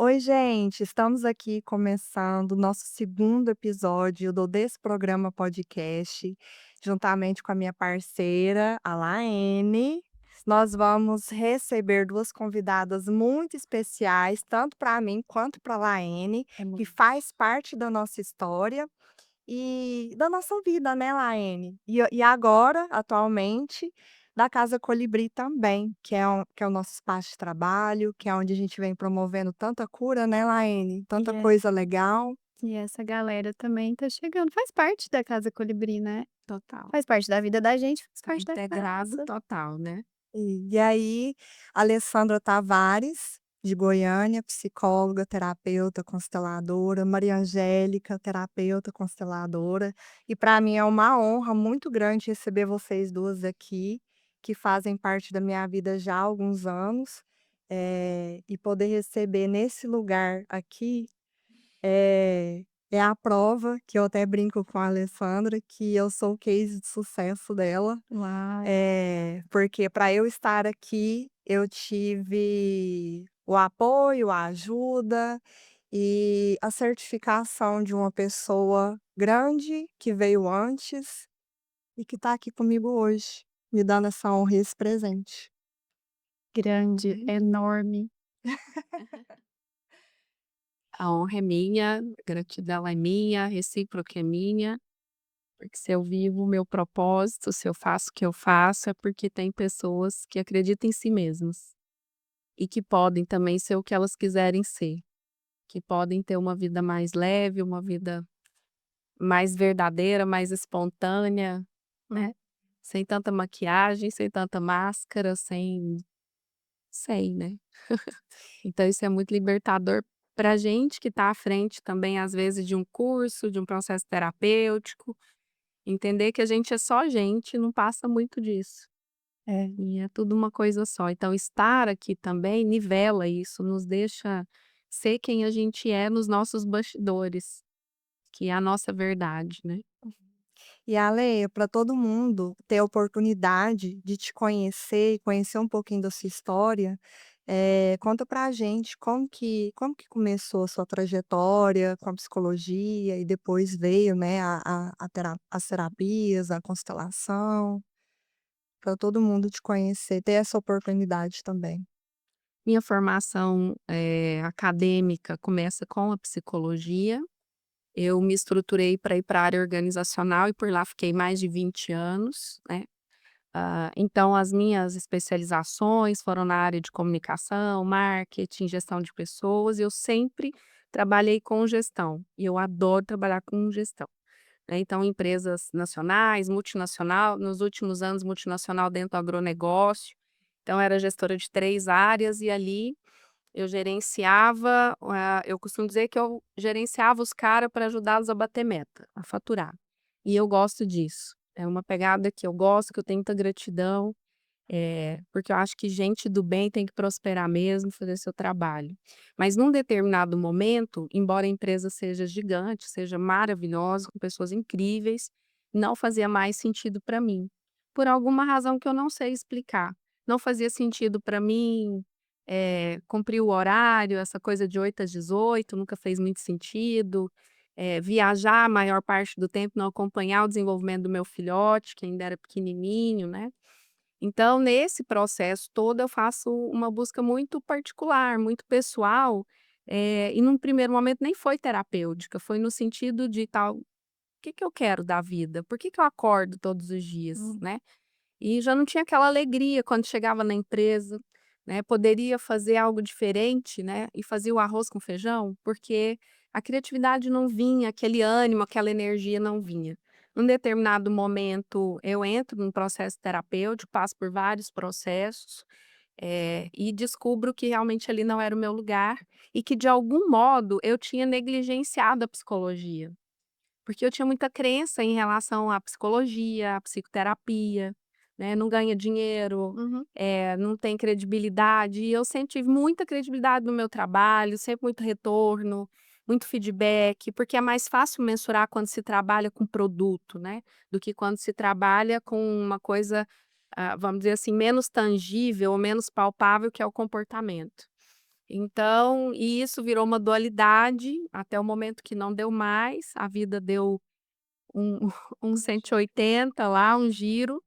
Oi, gente, estamos aqui começando o nosso segundo episódio do Desse Programa Podcast, juntamente com a minha parceira, a Laene. Nós vamos receber duas convidadas muito especiais, tanto para mim quanto para a Laene, É que muito. faz parte da nossa história e da nossa vida, né, Laene? E agora, atualmente, da Casa Colibri também, que é o nosso espaço de trabalho, que é onde a gente vem promovendo tanta cura, né, Laene? E Tanta é coisa legal. e essa galera também tá chegando, faz parte da Casa Colibri, né, Total. faz parte da vida da gente, faz Tá parte da integrado casa. total, né. E aí, Alessandra Tavares, de Goiânia, psicóloga, terapeuta consteladora, Maria Angélica, terapeuta consteladora. E para mim é uma honra muito grande receber vocês duas aqui, que fazem parte da minha vida já há alguns anos, e poder receber nesse lugar aqui é a prova, que eu até brinco com a Alessandra, que eu sou o case de sucesso dela. Uau, Porque para eu estar aqui, eu tive o apoio, a ajuda e a certificação de uma pessoa grande que veio antes e que está aqui comigo hoje, me dando essa honra e esse presente. grande, enorme. A honra é minha, a gratidão é minha, a recíproca é minha, porque se eu vivo o meu propósito, se eu faço o que eu faço, é porque tem pessoas que acreditam em si mesmas e que podem também ser o que elas quiserem ser, que podem ter uma vida mais leve, uma vida mais verdadeira, mais espontânea, né, sem tanta maquiagem, sem tanta máscara, sem, né. Então isso é muito libertador pra gente que está à frente também, às vezes, de um curso, de um processo terapêutico, entender que a gente é só gente, não passa muito disso. É, E é tudo uma coisa só. Então estar aqui também nivela isso, nos deixa ser quem a gente é nos nossos bastidores, que é a nossa verdade, né. E Ale, para todo mundo ter a oportunidade de te conhecer e conhecer um pouquinho da sua história, conta pra gente como que começou a sua trajetória com a psicologia e depois veio, né, as terapias, a constelação, para todo mundo te conhecer, ter essa oportunidade também. Minha formação, acadêmica começa com a psicologia. Eu me estruturei para ir para a área organizacional e por lá fiquei mais de 20 anos, né. Então as minhas especializações foram na área de comunicação, marketing, gestão de pessoas e eu sempre trabalhei com gestão, e eu adoro trabalhar com gestão, né. Então empresas nacionais, multinacional, nos últimos anos multinacional dentro do agronegócio, então era gestora de 3 áreas e ali eu gerenciava, eu costumo dizer que eu gerenciava os cara para ajudá-los a bater meta, a faturar. E eu gosto disso. É uma pegada que eu gosto, que eu tenho muita gratidão, porque eu acho que gente do bem tem que prosperar mesmo, fazer seu trabalho. Mas num determinado momento, embora a empresa seja gigante, seja maravilhosa, com pessoas incríveis, não fazia mais sentido para mim, por alguma razão que eu não sei explicar. Não fazia sentido para mim, cumprir o horário, essa coisa de 8 às 18 nunca fez muito sentido, viajar a maior parte do tempo, não acompanhar o desenvolvimento do meu filhote, que ainda era pequenininho, né. Então, nesse processo todo, eu faço uma busca muito particular, muito pessoal, e num primeiro momento nem foi terapêutica, foi no sentido de tal: "O que que eu quero da vida? Por que que eu acordo todos os dias?", hum, né. E já não tinha aquela alegria quando chegava na empresa, né, poderia fazer algo diferente, né, e fazia o arroz com feijão, porque a criatividade não vinha, aquele ânimo, aquela energia não vinha. Num determinado momento, eu entro num processo terapêutico, passo por vários processos, e descubro que realmente ali não era o meu lugar e que, de algum modo, eu tinha negligenciado a psicologia, porque eu tinha muita crença em relação à psicologia, à psicoterapia, né, não ganha dinheiro, uhum. não tem credibilidade, e eu sempre tive muita credibilidade no meu trabalho, sempre muito retorno, muito feedback, porque é mais fácil mensurar quando se trabalha com produto, né, do que quando se trabalha com uma coisa, vamos dizer assim, menos tangível ou menos palpável, que é o comportamento. Então, e isso virou uma dualidade até o momento que não deu mais, a vida deu um um 180 lá, um giro,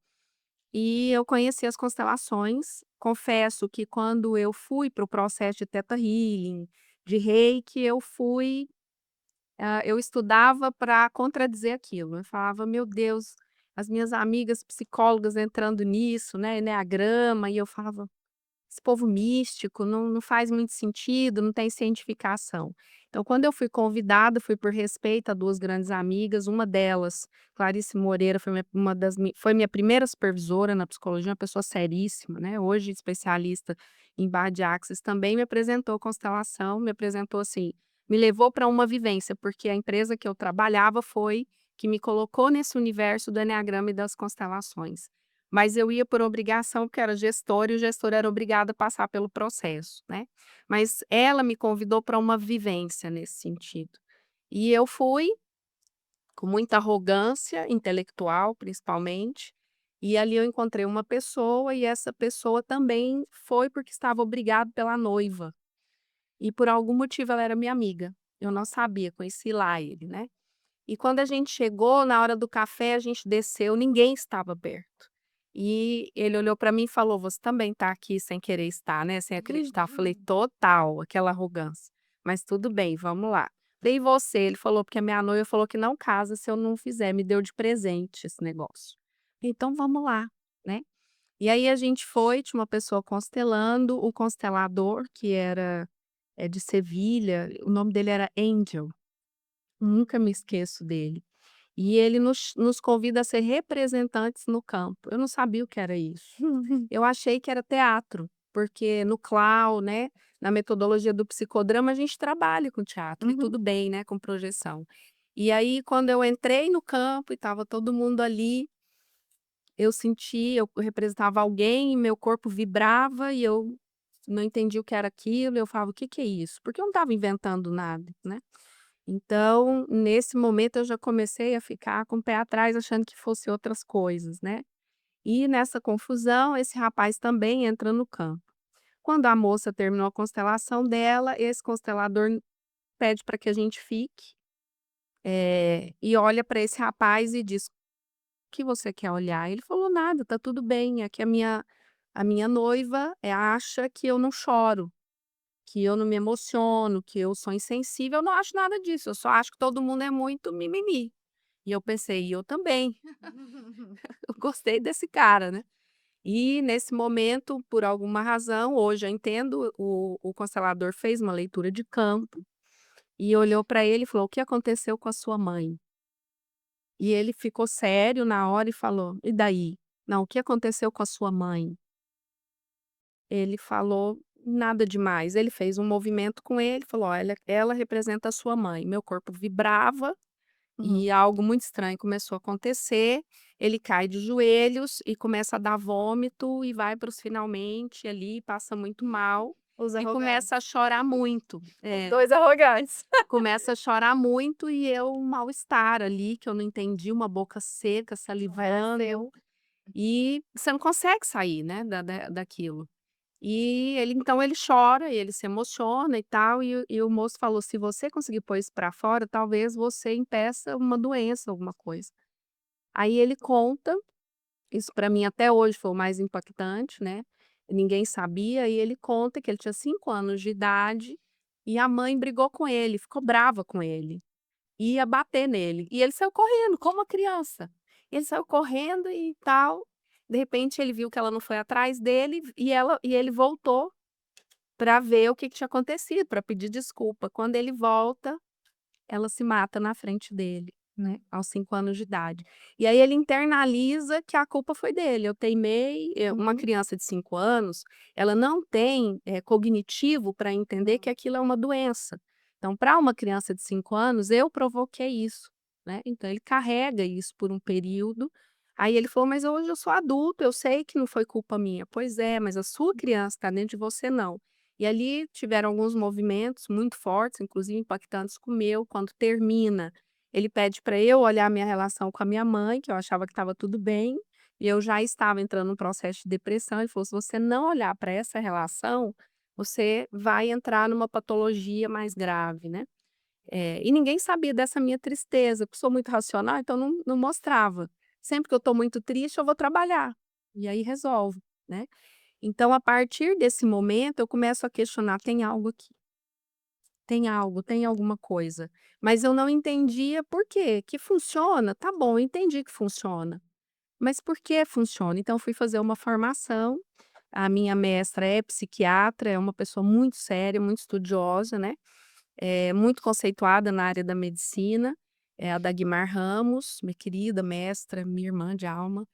e eu conheci as constelações. Confesso que quando eu fui para o processo de Theta Healing, de Reiki, eu estudava para contradizer aquilo. Eu falava: "Meu Deus, as minhas amigas psicólogas entrando nisso, né, eneagrama", e eu falava: "Esse povo místico não faz muito sentido, não tem cientificação". Então, quando eu fui convidada, fui por respeito a 2 grandes amigas, uma delas, Clarice Moreira, foi minha primeira supervisora na psicologia, uma pessoa seríssima, né, hoje especialista em Body Access, também me apresentou constelação, me apresentou assim, me levou para uma vivência, porque a empresa que eu trabalhava foi que me colocou nesse universo do eneagrama e das constelações. Mas eu ia por obrigação, porque era gestora e o gestor era obrigado a passar pelo processo, né. Mas ela me convidou para uma vivência nesse sentido. E eu fui, com muita arrogância intelectual, principalmente, e ali eu encontrei uma pessoa e essa pessoa também foi porque estava obrigado pela noiva. E por algum motivo ela era minha amiga. Eu não sabia, conheci lá ele, né. E quando a gente chegou, na hora do café, a gente desceu, ninguém estava perto. E ele olhou para mim e falou: "Você também está aqui sem querer estar, né, sem acreditar". Eu falei: "Total", aquela arrogância. "Mas tudo bem, vamos lá". Falei: "E você?". Ele falou: "Porque a minha noiva falou que não casa se eu não fizer, me deu de presente esse negócio". "Então vamos lá", né. E aí a gente foi, tinha uma pessoa constelando, o constelador, que era, de Sevilha, o nome dele era Angel. Nunca me esqueço dele. E ele nos convida a ser representantes no campo. Eu não sabia o que era isso. Eu achei que era teatro, porque no clown, né, na metodologia do psicodrama, a gente trabalha com teatro e Uhum. tudo bem, né, com projeção. E aí, quando eu entrei no campo e estava todo mundo ali, eu representava alguém e meu corpo vibrava e eu não entendi o que era aquilo, eu falava: "O que que é isso?", porque eu não estava inventando nada, né. Então, nesse momento eu já comecei a ficar com o pé atrás, achando que fosse outras coisas, né. E nessa confusão, esse rapaz também entra no campo. Quando a moça terminou a constelação dela, esse constelador pede para que a gente fique, e olha para esse rapaz e diz: "O que você quer olhar?". Ele falou: "Nada, tá tudo bem, é que a minha noiva, acha que eu não choro, que eu não me emociono, que eu sou insensível". Eu não acho nada disso, eu só acho que todo mundo é muito mimimi. E eu pensei: "E eu também". Eu gostei desse cara, né. E nesse momento, por alguma razão, hoje eu entendo, o constelador fez uma leitura de campo e olhou para ele e falou: "O que aconteceu com a sua mãe?". E ele ficou sério na hora e falou: "E daí?". "Não, o que aconteceu com a sua mãe?". Ele falou: "Nada demais". Ele fez um movimento com ele, falou: "Olha, ela representa a sua mãe". Meu corpo vibrava. Uhum. E algo muito estranho começou a acontecer, ele cai de joelhos e começa a dar vômito e vai para os finalmente ali, passa muito mal Os e começa a arrogantes. chorar muito. Os É, 2 arrogantes. começa a chorar muito e eu um mal-estar ali, que eu não entendi, uma boca seca, salivando, Apareceu. e você não consegue sair, né, daquilo. E ele então ele chora, ele se emociona e tal, e o moço falou: "Se você conseguir pôr isso pra fora, talvez você impeça uma doença, alguma coisa". Aí ele conta, isso pra mim até hoje foi o mais impactante, né, ninguém sabia, e ele conta que ele tinha 5 anos de idade, e a mãe brigou com ele, ficou brava com ele, ia bater nele, e ele saiu correndo como uma criança. Ele saiu correndo e tal, de repente ele viu que ela não foi atrás dele, e ele voltou para ver o que que tinha acontecido, para pedir desculpa. Quando ele volta, ela se mata na frente dele, né, aos 5 anos de idade. E aí ele internaliza que a culpa foi dele, eu teimei, uma Uhum. criança de 5 anos, ela não tem, cognitivo para entender que aquilo é uma doença. Então, para uma criança de 5 anos, eu provoquei isso, né, então ele carrega isso por um período. Aí ele falou: "Mas hoje eu sou adulto, eu sei que não foi culpa minha". "Pois é, mas a sua criança está dentro de você não". E ali tiveram alguns movimentos muito fortes, inclusive impactantes com o meu. Quando termina, ele pede para eu olhar minha relação com a minha mãe, que eu achava que estava tudo bem, e eu já estava entrando num processo de depressão. Ele falou: "Se você não olhar para essa relação, você vai entrar numa patologia mais grave, né. E ninguém sabia dessa minha tristeza, porque sou muito racional, então não mostrava. Sempre que eu estou muito triste, eu vou trabalhar, e aí resolve, né. Então a partir desse momento eu começo a questionar: "Tem algo aqui, tem algo, tem alguma coisa", mas eu não entendia por quê, que funciona, tá bom, eu entendi que funciona, mas por que funciona? Então eu fui fazer uma formação, a minha mestra é psiquiatra, é uma pessoa muito séria, muito estudiosa, né, muito conceituada na área da medicina, é a Dagmar Ramos, minha querida mestra, minha irmã de alma.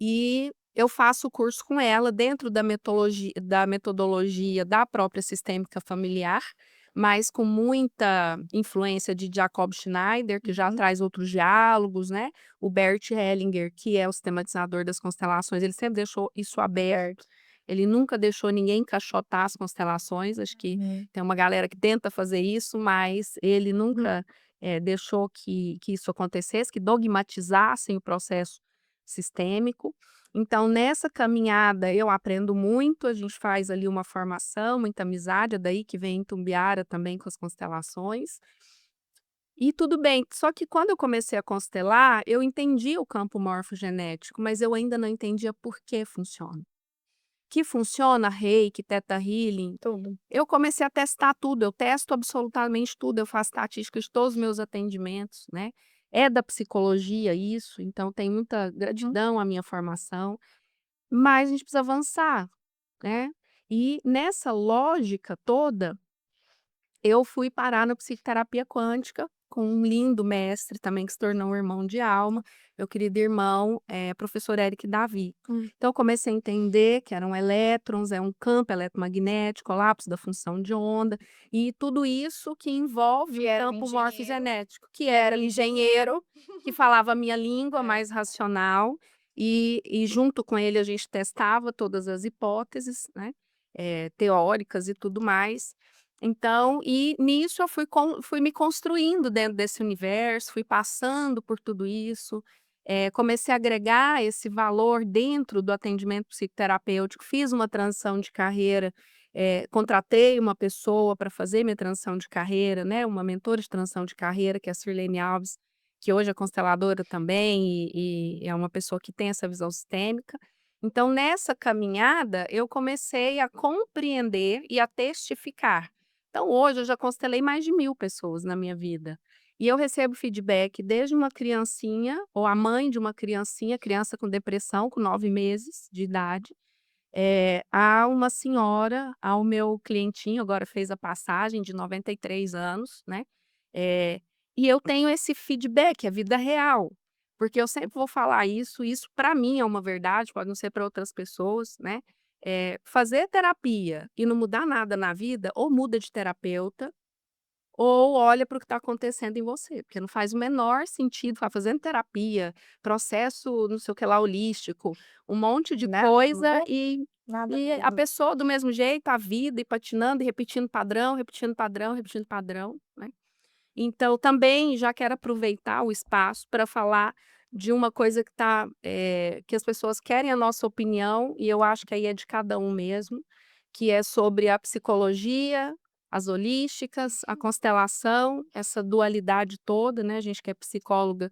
E eu faço o curso com ela dentro da metodologia da própria sistêmica familiar, mas com muita influência de Jacob Schneider, que já Uhum. traz outros diálogos, né, o Bert Hellinger, que é o sistematizador das constelações, ele sempre deixou isso aberto, ele nunca deixou ninguém encaixotar as constelações, acho que Uhum. tem uma galera que tenta fazer isso, mas ele Uhum. nunca, deixou que isso acontecesse, que dogmatizassem o processo sistêmico. Então, nessa caminhada, eu aprendo muito, a gente faz ali uma formação, muita amizade, é daí que vem Tumbiara também com as constelações. E tudo bem, só que quando eu comecei a constelar, eu entendi o campo morfogenético, mas eu ainda não entendia por que funciona. Que funciona Reiki, Theta Healing, Tudo. eu comecei a testar tudo, eu testo absolutamente tudo, eu faço estatística de todos os meus atendimentos, né. É da psicologia isso, então tem muita Uhum. gratidão à minha formação, mas a gente precisa avançar, né. E nessa lógica toda eu fui parar na psicoterapia quântica, com um lindo mestre também que se tornou um irmão de alma, meu querido irmão, professor Eric Davi. Hum. Então eu comecei a entender que eram elétrons, é um campo eletromagnético, colapso da função de onda, e tudo isso que envolve Que o era um campo engenheiro. morfogenético, que era engenheiro, que falava a minha língua mais racional, e junto com ele a gente testava todas as hipóteses, né, teóricas e tudo mais. Então, e nisso eu fui me construindo dentro desse universo, fui passando por tudo isso, comecei a agregar esse valor dentro do atendimento psicoterapêutico, fiz uma transição de carreira, contratei uma pessoa para fazer minha transição de carreira, né, uma mentora de transição de carreira, que é a Sirlene Alves, que hoje é consteladora também e é uma pessoa que tem essa visão sistêmica. Então, nessa caminhada, eu comecei a compreender e a testificar. Então hoje eu já constelei mais de 1000 pessoas na minha vida. E eu recebo feedback desde uma criancinha, ou a mãe de uma criancinha, criança com depressão, com 9 meses de idade, a uma senhora, ao meu clientinho, agora fez a passagem, de 93 anos, né, eh, e eu tenho esse feedback, é vida real, porque eu sempre vou falar isso, isso para mim é uma verdade, pode não ser para outras pessoas, né, fazer terapia e não mudar nada na vida, ou muda de terapeuta, ou olha para o que está acontecendo em você, porque não faz o menor sentido ficar fazendo terapia, processo não sei o que lá holístico, um monte de Nada a coisa ver, nada e a a ver. pessoa do mesmo jeito, a vida, e patinando e repetindo padrão, repetindo padrão, repetindo padrão, né. Então também já quero aproveitar o espaço para falar de uma coisa que que as pessoas querem a nossa opinião, e eu acho que aí é de cada um mesmo, que é sobre a psicologia, as holísticas, a constelação, essa dualidade toda, né, a gente que é psicóloga,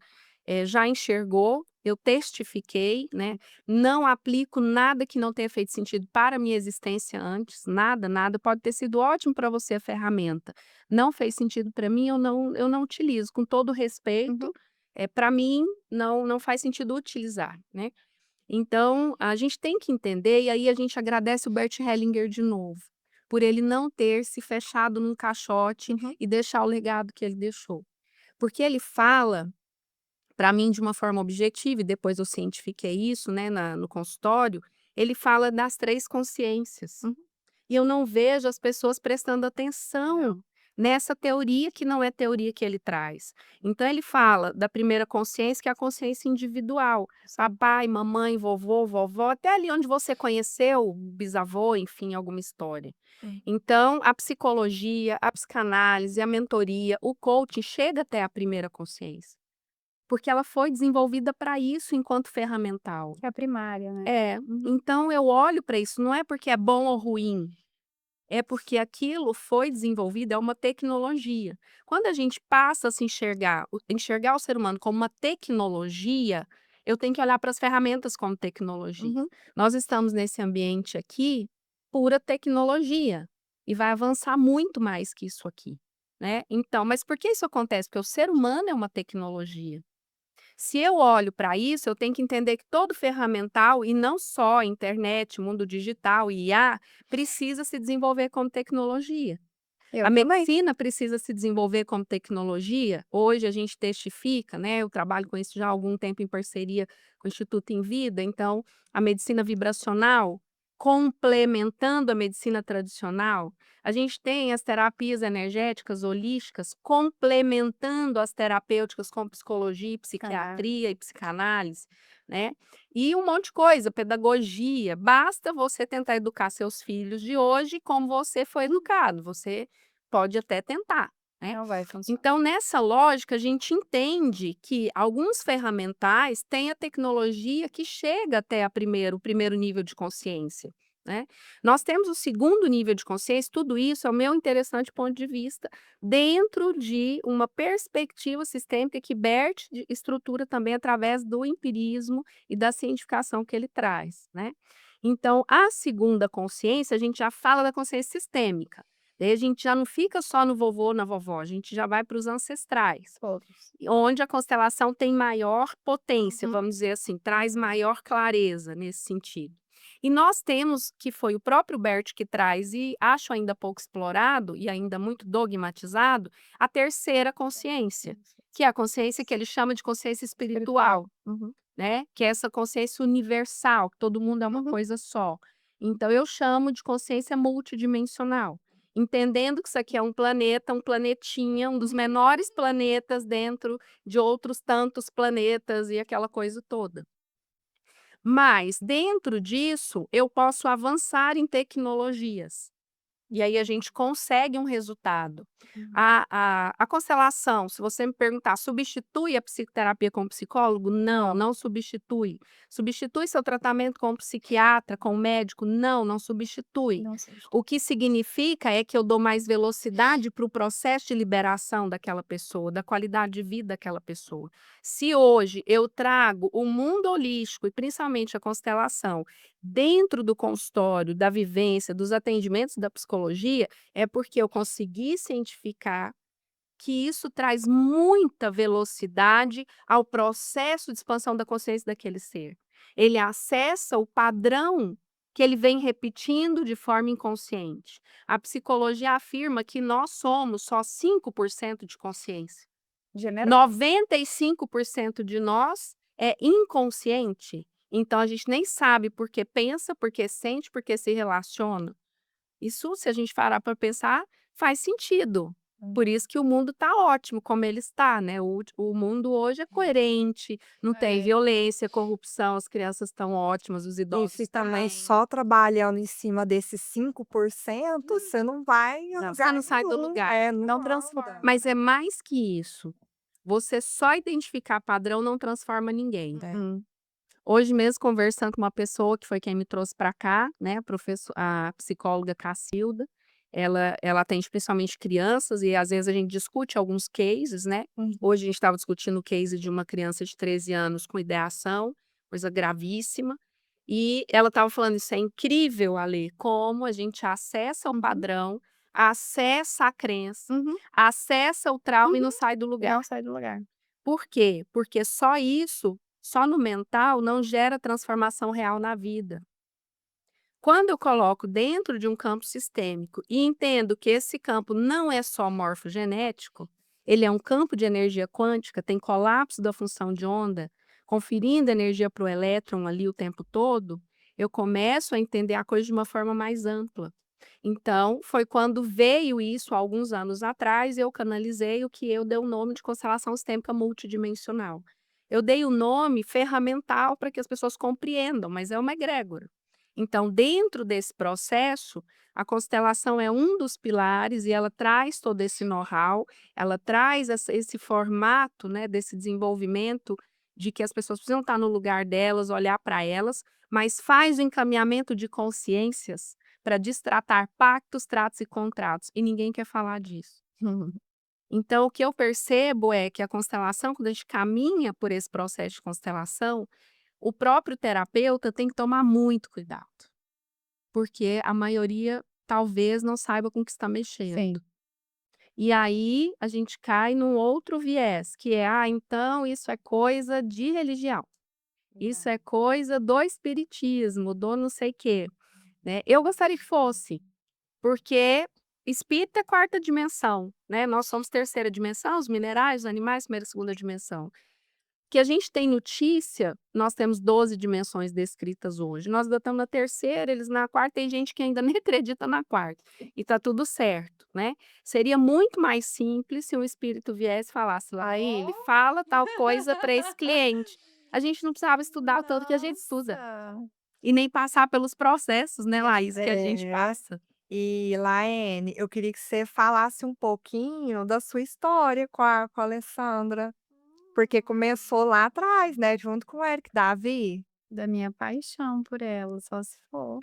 já enxergou, eu testifiquei, né, não aplico nada que não tenha feito sentido para a minha existência antes, nada, nada, pode ter sido ótimo para você a ferramenta, não fez sentido para mim, eu não utilizo, com todo Uhum. respeito, para mim não faz sentido utilizar, né. Então, a gente tem que entender, e aí a gente agradece o Bert Hellinger de novo, por ele não ter se fechado num caixote Uhum. e deixar o legado que ele deixou. Porque ele fala, para mim de uma forma objetiva, e depois eu cientifiquei isso, né, no consultório, ele fala das 3 consciências. Uhum. E eu não vejo as pessoas prestando atenção Não. nessa teoria que não é teoria que ele traz. Então ele fala da primeira consciência, que é a consciência individual. Sim. Papai, mamãe, vovô, vovó, até ali onde você conheceu, bisavô, enfim, alguma história. Sim. Então, a psicologia, a psicanálise, a mentoria, o coaching chega até a primeira consciência, porque ela foi desenvolvida para isso enquanto ferramental. Que é a primária, né. É, Uhum. então eu olho para isso, não é porque é bom ou ruim, é porque aquilo foi desenvolvido, é uma tecnologia. Quando a gente passa a se enxergar o ser humano como uma tecnologia, eu tenho que olhar para as ferramentas como tecnologia. Uhum. Nós estamos nesse ambiente aqui, pura tecnologia, e vai avançar muito mais que isso aqui, né. Então, mas por que isso acontece? Porque o ser humano é uma tecnologia. Se eu olho para isso, eu tenho que entender que todo ferramental, e não só a internet, mundo digital e IA, precisa se desenvolver como tecnologia. Eu A também. medicina precisa se desenvolver como tecnologia. Hoje a gente testifica, né, eu trabalho com isso já há algum tempo em parceria com o Instituto Em Vida, então a medicina vibracional, complementando a medicina tradicional, a gente tem as terapias energéticas holísticas complementando as terapêuticas com psicologia, e psiquiatria e psicanálise, né? E um monte de coisa, pedagogia. Basta você tentar educar seus filhos de hoje como você foi educado. Você pode até tentar, né. Não vai funcionar. Então, nessa lógica, a gente entende que alguns ferramentais têm a tecnologia que chega até o primeiro nível de consciência, né. Nós temos o segundo nível de consciência, tudo isso é o meu interessante ponto de vista, dentro de uma perspectiva sistêmica que Bert estrutura também através do empirismo e da cientificação que ele traz, né. Então, a segunda consciência, a gente já fala da consciência sistêmica. Daí a gente já não fica só no vovô, na vovó, a gente já vai para os ancestrais, Todos. e onde a constelação tem maior potência, Uhum. vamos dizer assim, traz maior clareza nesse sentido. E nós temos, que foi o próprio Bert que traz, e acho ainda pouco explorado e ainda muito dogmatizado, a terceira consciência, que é a consciência que ele chama de consciência espiritual, Uhum. né, que é essa consciência universal, que todo mundo é uma Uhum. coisa só. Então eu chamo de consciência multidimensional, entendendo que isso aqui é um planeta, um planetinha, um dos menores planetas dentro de outros tantos planetas e aquela coisa toda. Mas dentro disso, eu posso avançar em tecnologias. E aí a gente consegue um resultado. Uhum. A constelação, se você me perguntar, substitui a psicoterapia com o psicólogo? Não, Não. não substitui. Substitui seu tratamento com o psiquiatra, com o médico? Não, não substitui. Não sei. O que significa é que eu dou mais velocidade para o processo de liberação daquela pessoa, da qualidade de vida daquela pessoa. Se hoje eu trago o mundo holístico e principalmente a constelação dentro do consultório, da vivência, dos atendimentos da psicologia, é porque eu consegui cientificar que isso traz muita velocidade ao processo de expansão da consciência daquele ser. Ele acessa o padrão que ele vem repetindo de forma inconsciente. A psicologia afirma que nós somos só 5% de consciência. Genera 95% de nós é inconsciente, então a gente nem sabe porque pensa, porque sente, porque se relaciona. Isso, se a gente parar para pensar, faz sentido. Por isso que o mundo está ótimo como ele está, né, o mundo hoje é coerente, não tem É. violência, corrupção, as crianças estão ótimas, os E idosos se também também. só trabalhando em cima desses 5%, você não vai em Não, você lugar não sai do nenhum. lugar. É, não Não anda. transforma. Mas é mais que isso, você só identificar padrão não transforma ninguém. É. Hoje mesmo conversando com uma pessoa que foi quem me trouxe para cá, né, a psicóloga Cacilda, ela atende principalmente crianças e às vezes a gente discute alguns cases, né. Uhum. Hoje a gente estava discutindo o case de uma criança de 13 anos com ideação, coisa gravíssima, e ela estava falando: "Isso é incrível, Alê, como a gente acessa o Uhum. padrão, acessa a crença, Uhum. acessa o trauma e não Uhum. sai do lugar". Não sai do lugar. Por quê? Porque só isso, só no mental, não gera transformação real na vida. Quando eu coloco dentro de um campo sistêmico e entendo que esse campo não é só morfogenético, ele é um campo de energia quântica, tem colapso da função de onda, conferindo energia para o elétron ali o tempo todo, eu começo a entender a coisa de uma forma mais ampla. Então, foi quando veio isso, há alguns anos atrás, eu canalizei o que eu dei o nome de constelação sistêmica multidimensional. Eu dei o nome ferramental para que as pessoas compreendam, mas é uma egrégora. Então, dentro desse processo, a constelação é um dos pilares e ela traz todo esse know-how, ela traz esse formato, né, desse desenvolvimento de que as pessoas precisam estar no lugar delas, olhar para elas, mas faz o encaminhamento de consciências para destratar pactos, tratos e contratos, e ninguém quer falar disso. Então, o que eu percebo é que a constelação, quando a gente caminha por esse processo de constelação, o próprio terapeuta tem que tomar muito cuidado, porque a maioria talvez não saiba com o que está mexendo. Sim. E aí a gente cai num outro viés, que é, então isso é coisa de religião, isso é coisa do espiritismo, do não sei quê, né? Eu gostaria que fosse, porque espírito é quarta dimensão, né? Nós somos terceira dimensão, os minerais, os animais, primeira e segunda dimensão. Que a gente tem notícia, nós temos 12 dimensões descritas hoje. Nós ainda estamos na terceira, eles na quarta, tem gente que ainda nem acredita na quarta. E tá tudo certo, né? Seria muito mais simples se um espírito viesse e falasse lá, ele fala tal coisa para esse cliente. A gente não precisava estudar o tanto que a gente estuda. Nossa. E nem passar pelos processos, né, Laís, que a gente É. passa. E, Laene, eu queria que você falasse um pouquinho da sua história com a Alessandra, porque começou lá atrás, né, junto com o Eric Davi. Da minha paixão por ela, só se for.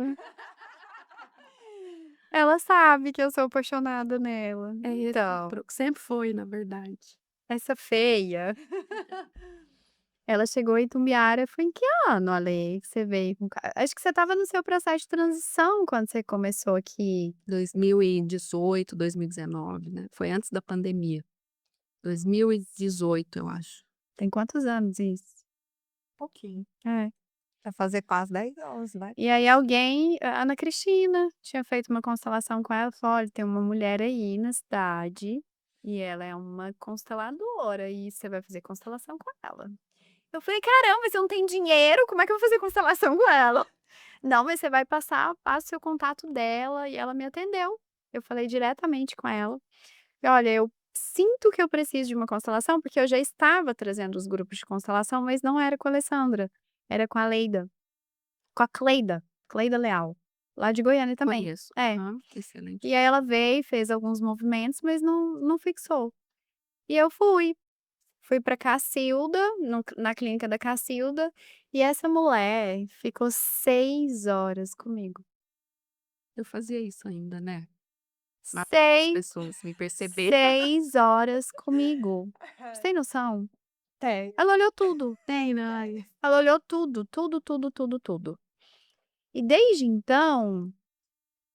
Ela sabe que eu sou apaixonada nela. É Então, recíproco, sempre foi, na verdade. essa feia, ela chegou em Itumbiara, foi em que ano, Ale, que você veio com acho que você estava no seu processo de transição quando você começou aqui. 2018, 2019, né? Foi antes da pandemia. 2018, eu acho. Tem quantos anos isso? Pouquinho. É. Vai fazer quase 10 anos, né. E aí alguém, a Ana Cristina, tinha feito uma constelação com ela, falou: "Olha, tem uma mulher aí na cidade, e ela é uma consteladora, e você vai fazer constelação com ela". Eu falei: "Caramba, mas eu não tenho dinheiro, como é que eu vou fazer constelação com ela?". "Não, mas você vai passa o seu contato dela", e ela me atendeu. Eu falei diretamente com ela. Olha, eu sinto que eu preciso de uma constelação, porque eu já estava trazendo os grupos de constelação, mas não era com a Alessandra, era com a Leida, com a Cleida Leal, lá de Goiânia também. Conheço. É. Aham, excelente. E aí ela veio, fez alguns movimentos, mas não fixou. E eu fui pra Cacilda, na clínica da Cacilda, e essa mulher ficou 6 horas comigo. Eu fazia isso ainda, né? Matar as 6 pessoas, me perceber. 6 horas comigo. Você tem noção? Tem. Ela olhou tudo. Tem, né? Ela olhou tudo, tudo, tudo, tudo, tudo. E desde então,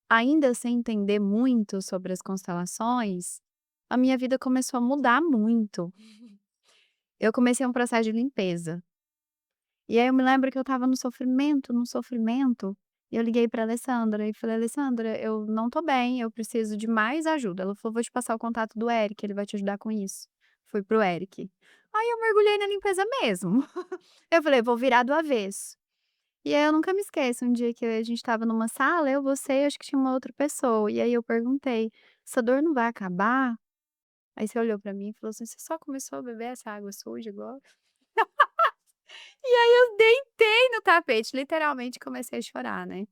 ainda sem entender muito sobre as constelações, a minha vida começou a mudar muito. Eu comecei um processo de limpeza. E aí eu me lembro que eu estava no sofrimento, e eu liguei pra Alessandra e falei: "Alessandra, eu não tô bem, eu preciso de mais ajuda". Ela falou: "Vou te passar o contato do Eric, ele vai te ajudar com isso". Fui pro Eric. Aí eu mergulhei na limpeza mesmo. Eu falei: "Vou virar do avesso". E aí eu nunca me esqueço, um dia que a gente estava numa sala, eu, você e acho que tinha uma outra pessoa, e aí eu perguntei: "Essa dor não vai acabar?". Aí você olhou pra mim e falou assim: "Você só começou a beber essa água suja agora?". E aí eu deitei no tapete, literalmente comecei a chorar, né.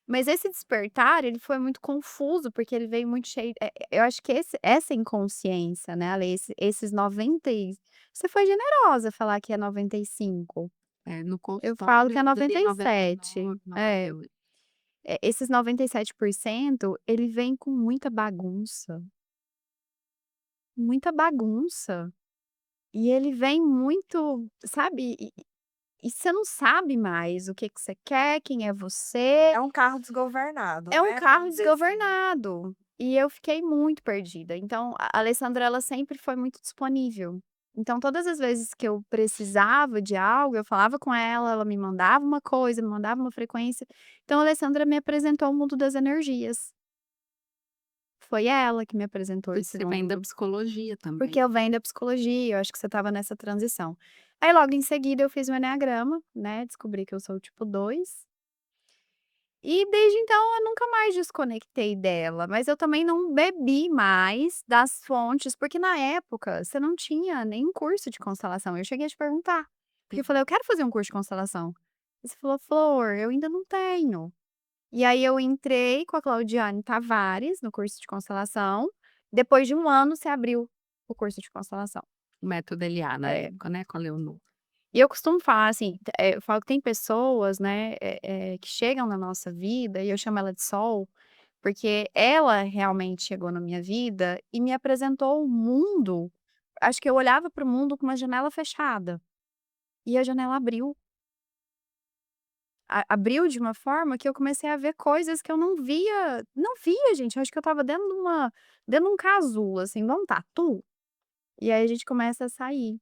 Mas esse despertar, ele foi muito confuso, porque ele veio muito cheio eu acho que essa inconsciência, né, Ale, esses 90 você foi generosa falar que é 95. É, no Eu falo que consultório é eu dei 97. 99, É. 98. Esses 97%, ele vem com muita bagunça. E ele vem muito, sabe, e você não sabe mais o que que você quer, quem é você. É um carro desgovernado, É um né, carro vamos dizer assim. desgovernado. E eu fiquei muito perdida. Então, a Alessandra, ela sempre foi muito disponível. Então, todas as vezes que eu precisava de algo, eu falava com ela, ela me mandava uma coisa, me mandava uma frequência. Então, a Alessandra me apresentou o mundo das energias. Foi ela que me apresentou Porque esse você vem da mundo. psicologia Porque também. eu venho da psicologia, eu acho que você estava nessa transição. Aí, logo em seguida, eu fiz o enneagrama, né? Descobri que eu sou o tipo 2. E desde então eu nunca mais desconectei dela, mas eu também não bebi mais das fontes, porque na época você não tinha nem curso de constelação. Eu cheguei a te perguntar, porque eu falei: "Eu quero fazer um curso de constelação". E você falou: "Flor, eu ainda não tenho". E aí eu entrei com a Claudiane Tavares no curso de constelação, depois de 1 ano você abriu o curso de constelação. O método LA na É. época, né, com a Leonor. E eu costumo falar assim, eu falo que tem pessoas, né, que chegam na nossa vida e eu chamo ela de sol, porque ela realmente chegou na minha vida e me apresentou o mundo. Acho que eu olhava para o mundo com uma janela fechada, e a janela abriu. Abriu de uma forma que eu comecei a ver coisas que eu não via gente, eu acho que eu estava dentro de um casulo, assim, de um tatu, e aí a gente começa a sair.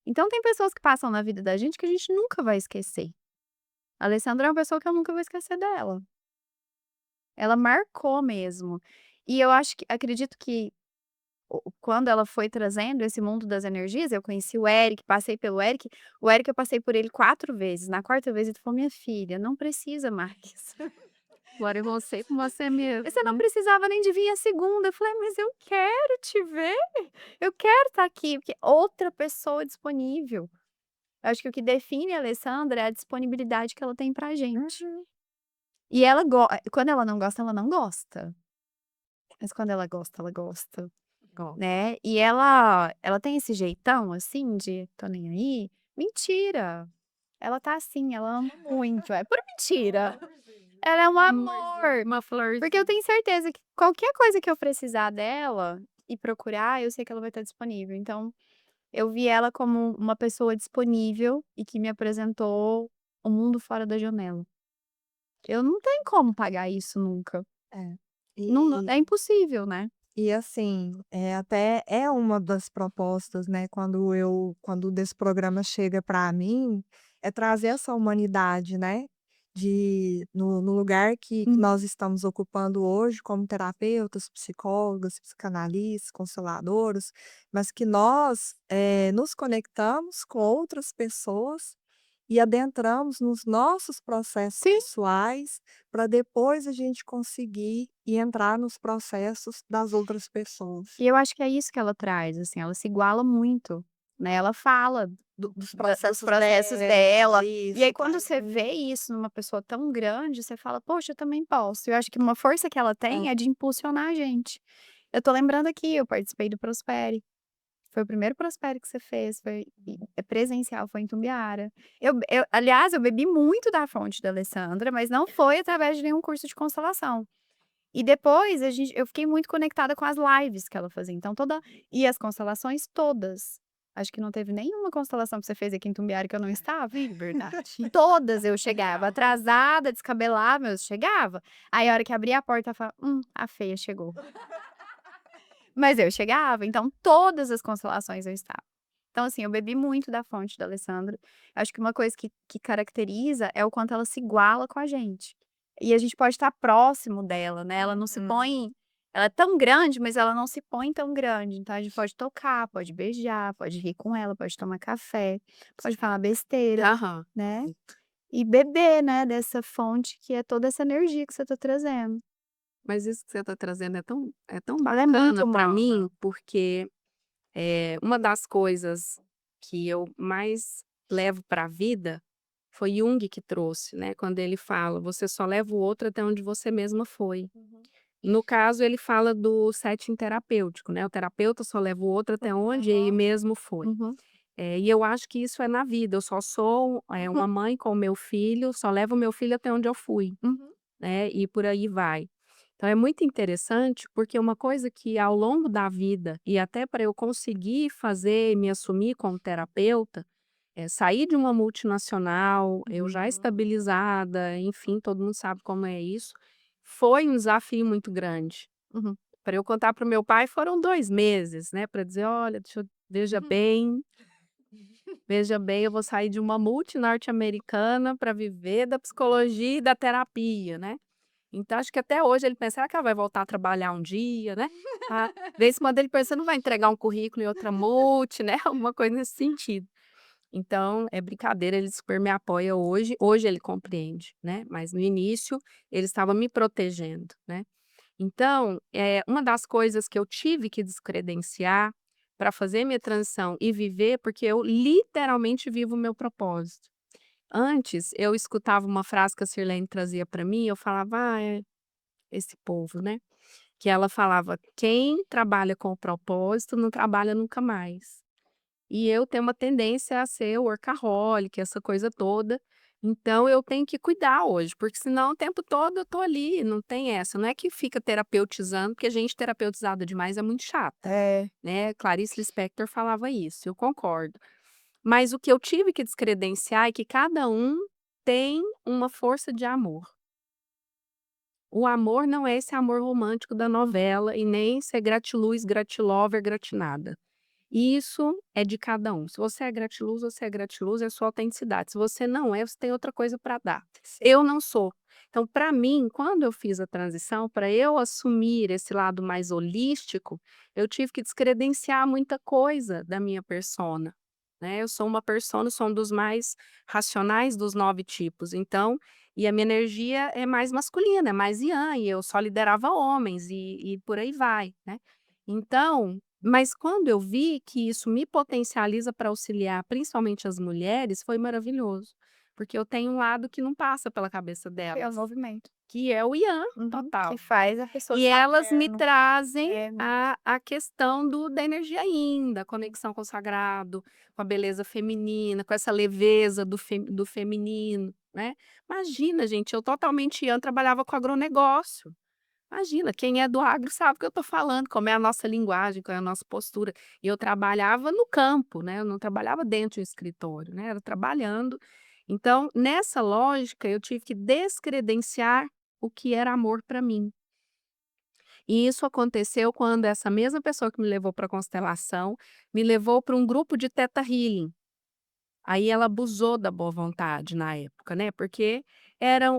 Então tem pessoas que passam na vida da gente que a gente nunca vai esquecer. A Alessandra é uma pessoa que eu nunca vou esquecer dela. Ela marcou mesmo. E eu acho que acredito que quando ela foi trazendo esse mundo das energias, eu conheci o Eric, passei pelo Eric. O Eric eu passei por ele 4 vezes. Na quarta vez ele falou: "Minha filha, não precisa mais. Agora é você com você mesmo, Você não né. precisava nem de vir a segunda". Eu falei: "Mas eu quero te ver, eu quero estar aqui", porque outra pessoa disponível. Eu acho que o que define a Alessandra é a disponibilidade que ela tem pra gente. Uhum. E quando ela não gosta, ela não gosta, mas quando ela gosta, ela gosta, Ó, né. E ela tem esse jeitão, assim, de "tô nem aí", mentira, ela tá assim, ela ama muito, é pura mentira. Ela é um amor, uma porque eu florzinha. tenho certeza que qualquer coisa que eu precisar dela e procurar, eu sei que ela vai estar disponível. Então, eu vi ela como uma pessoa disponível e que me apresentou o mundo fora da janela. Eu não tenho como pagar isso nunca. É. Não, é impossível, né. E assim, até é uma das propostas, né, quando o desse programa chega para mim, é trazer essa humanidade, né, no lugar que Uhum. nós estamos ocupando hoje como terapeutas, psicólogas, psicanalistas, consoladoras, mas que nós, nos conectamos com outras pessoas e adentramos nos nossos processos Sim. pessoais, para depois a gente conseguir e entrar nos processos das outras pessoas. E eu acho que é isso que ela traz, assim, ela se iguala muito, né, ela fala Dos dos processos processos dela, e aí isso, quando traz você vê isso numa pessoa tão grande, você fala: "Poxa, eu também posso". Eu acho que uma força que ela tem é de impulsionar a gente. Eu tô lembrando aqui, eu participei do Prospere, foi o primeiro Prospere que você fez, é presencial, foi em Tumbiara. Aliás, eu bebi muito da fonte da Alessandra, mas não foi através de nenhum curso de constelação. E depois eu fiquei muito conectada com as lives que ela fazia, então e as constelações todas. Acho que não teve nenhuma constelação que você fez aqui em Tumbiara que eu não estava. verdade. Todas eu chegava atrasada, descabelada, mas eu chegava. Aí a hora que abria a porta eu falava: a feia chegou". Mas eu chegava, então todas as constelações eu estava. Então assim, eu bebi muito da fonte da Alessandra. Acho que uma coisa que caracteriza é o quanto ela se iguala com a gente. E a gente pode estar próximo dela, né, ela não se põe, ela é tão grande, mas ela não se põe tão grande, então a gente pode tocar, pode beijar, pode rir com ela, pode tomar café, pode falar besteira, Aham. né, e beber, né, dessa fonte que é toda essa energia que você tá trazendo. Mas isso que você está trazendo é tão Ela é muito bacana para humana. mim, porque, uma das coisas que eu mais levo para a vida foi Jung que trouxe, né, quando ele fala: "Você só leva o outro até onde você mesma foi". Uhum. No caso, ele fala do setting terapêutico, né, o terapeuta só leva o outro até onde ele Aham. mesmo foi. Uhum. E eu acho que isso é na vida, eu só sou, uma mãe com o meu filho, só levo o meu filho até onde eu fui, Uhum. né, e por aí vai. Então é muito interessante, porque uma coisa que ao longo da vida, e até para eu conseguir fazer, me assumir como terapeuta, sair de uma multinacional, eu já Uhum. estabilizada, enfim, todo mundo sabe como é isso, foi um desafio muito grande. Uhum. Para eu contar para o meu pai foram 2 meses, né, para dizer: "Olha, deixa eu veja bem, eu vou sair de uma multi norte-americana para viver da psicologia e da terapia", né. Então acho que até hoje ele pensa: "Será que ela vai voltar a trabalhar um dia, né?" Ah, de vez em quando ele pensa: "Não vai entregar um currículo em outra multi", né, alguma coisa nesse sentido. Então é brincadeira, ele super me apoia hoje ele compreende, né, mas no início ele estava me protegendo, né. Então, uma das coisas que eu tive que descredenciar para fazer minha transição e viver, porque eu literalmente vivo o meu propósito. Antes, eu escutava uma frase que a Sirlene trazia para mim, eu falava: "Ah, é esse povo, né?" Que ela falava: "Quem trabalha com o propósito não trabalha nunca mais". E eu tenho uma tendência a ser workaholic, essa coisa toda. Então eu tenho que cuidar hoje, porque senão o tempo todo eu tô ali, não tem essa. Não é que fica terapeutizando, porque gente terapeutizada demais é muito chata, É. né? Clarice Lispector falava isso, eu concordo. Mas o que eu tive que descredenciar é que cada um tem uma força de amor. O amor não é esse amor romântico da novela e nem ser gratiluz, gratilover, gratinada. Isso é de cada um. Se você é gratiluz, é sua autenticidade. Se você não é, você tem outra coisa para dar. Sim. Eu não sou. Então, para mim, quando eu fiz a transição, para eu assumir esse lado mais holístico, eu tive que descredenciar muita coisa da minha persona. Né? Eu sou uma persona, sou um dos mais racionais dos 9 tipos. Então, e a minha energia é mais masculina, é mais yang, e eu só liderava homens e por aí vai, né? Então, mas quando eu vi que isso me potencializa para auxiliar, principalmente as mulheres, foi maravilhoso, porque eu tenho um lado que não passa pela cabeça Que é o delas, movimento. que é o yang Que total. faz a pessoa E estar elas me pleno, trazem plena. a questão da energia yin, da conexão com o sagrado, com a beleza feminina, com essa leveza do feminino, né. Imagina gente, eu totalmente yang, trabalhava com agronegócio. Imagina, quem é do agro sabe o que eu estou falando, como é a nossa linguagem, qual é a nossa postura. E eu trabalhava no campo, né, eu não trabalhava dentro de um escritório, né, era trabalhando. Então, nessa lógica, eu tive que descredenciar o que era amor para mim. E isso aconteceu quando essa mesma pessoa que me levou para a constelação, me levou para um grupo de Theta Healing. Aí ela abusou da boa vontade na época, né, porque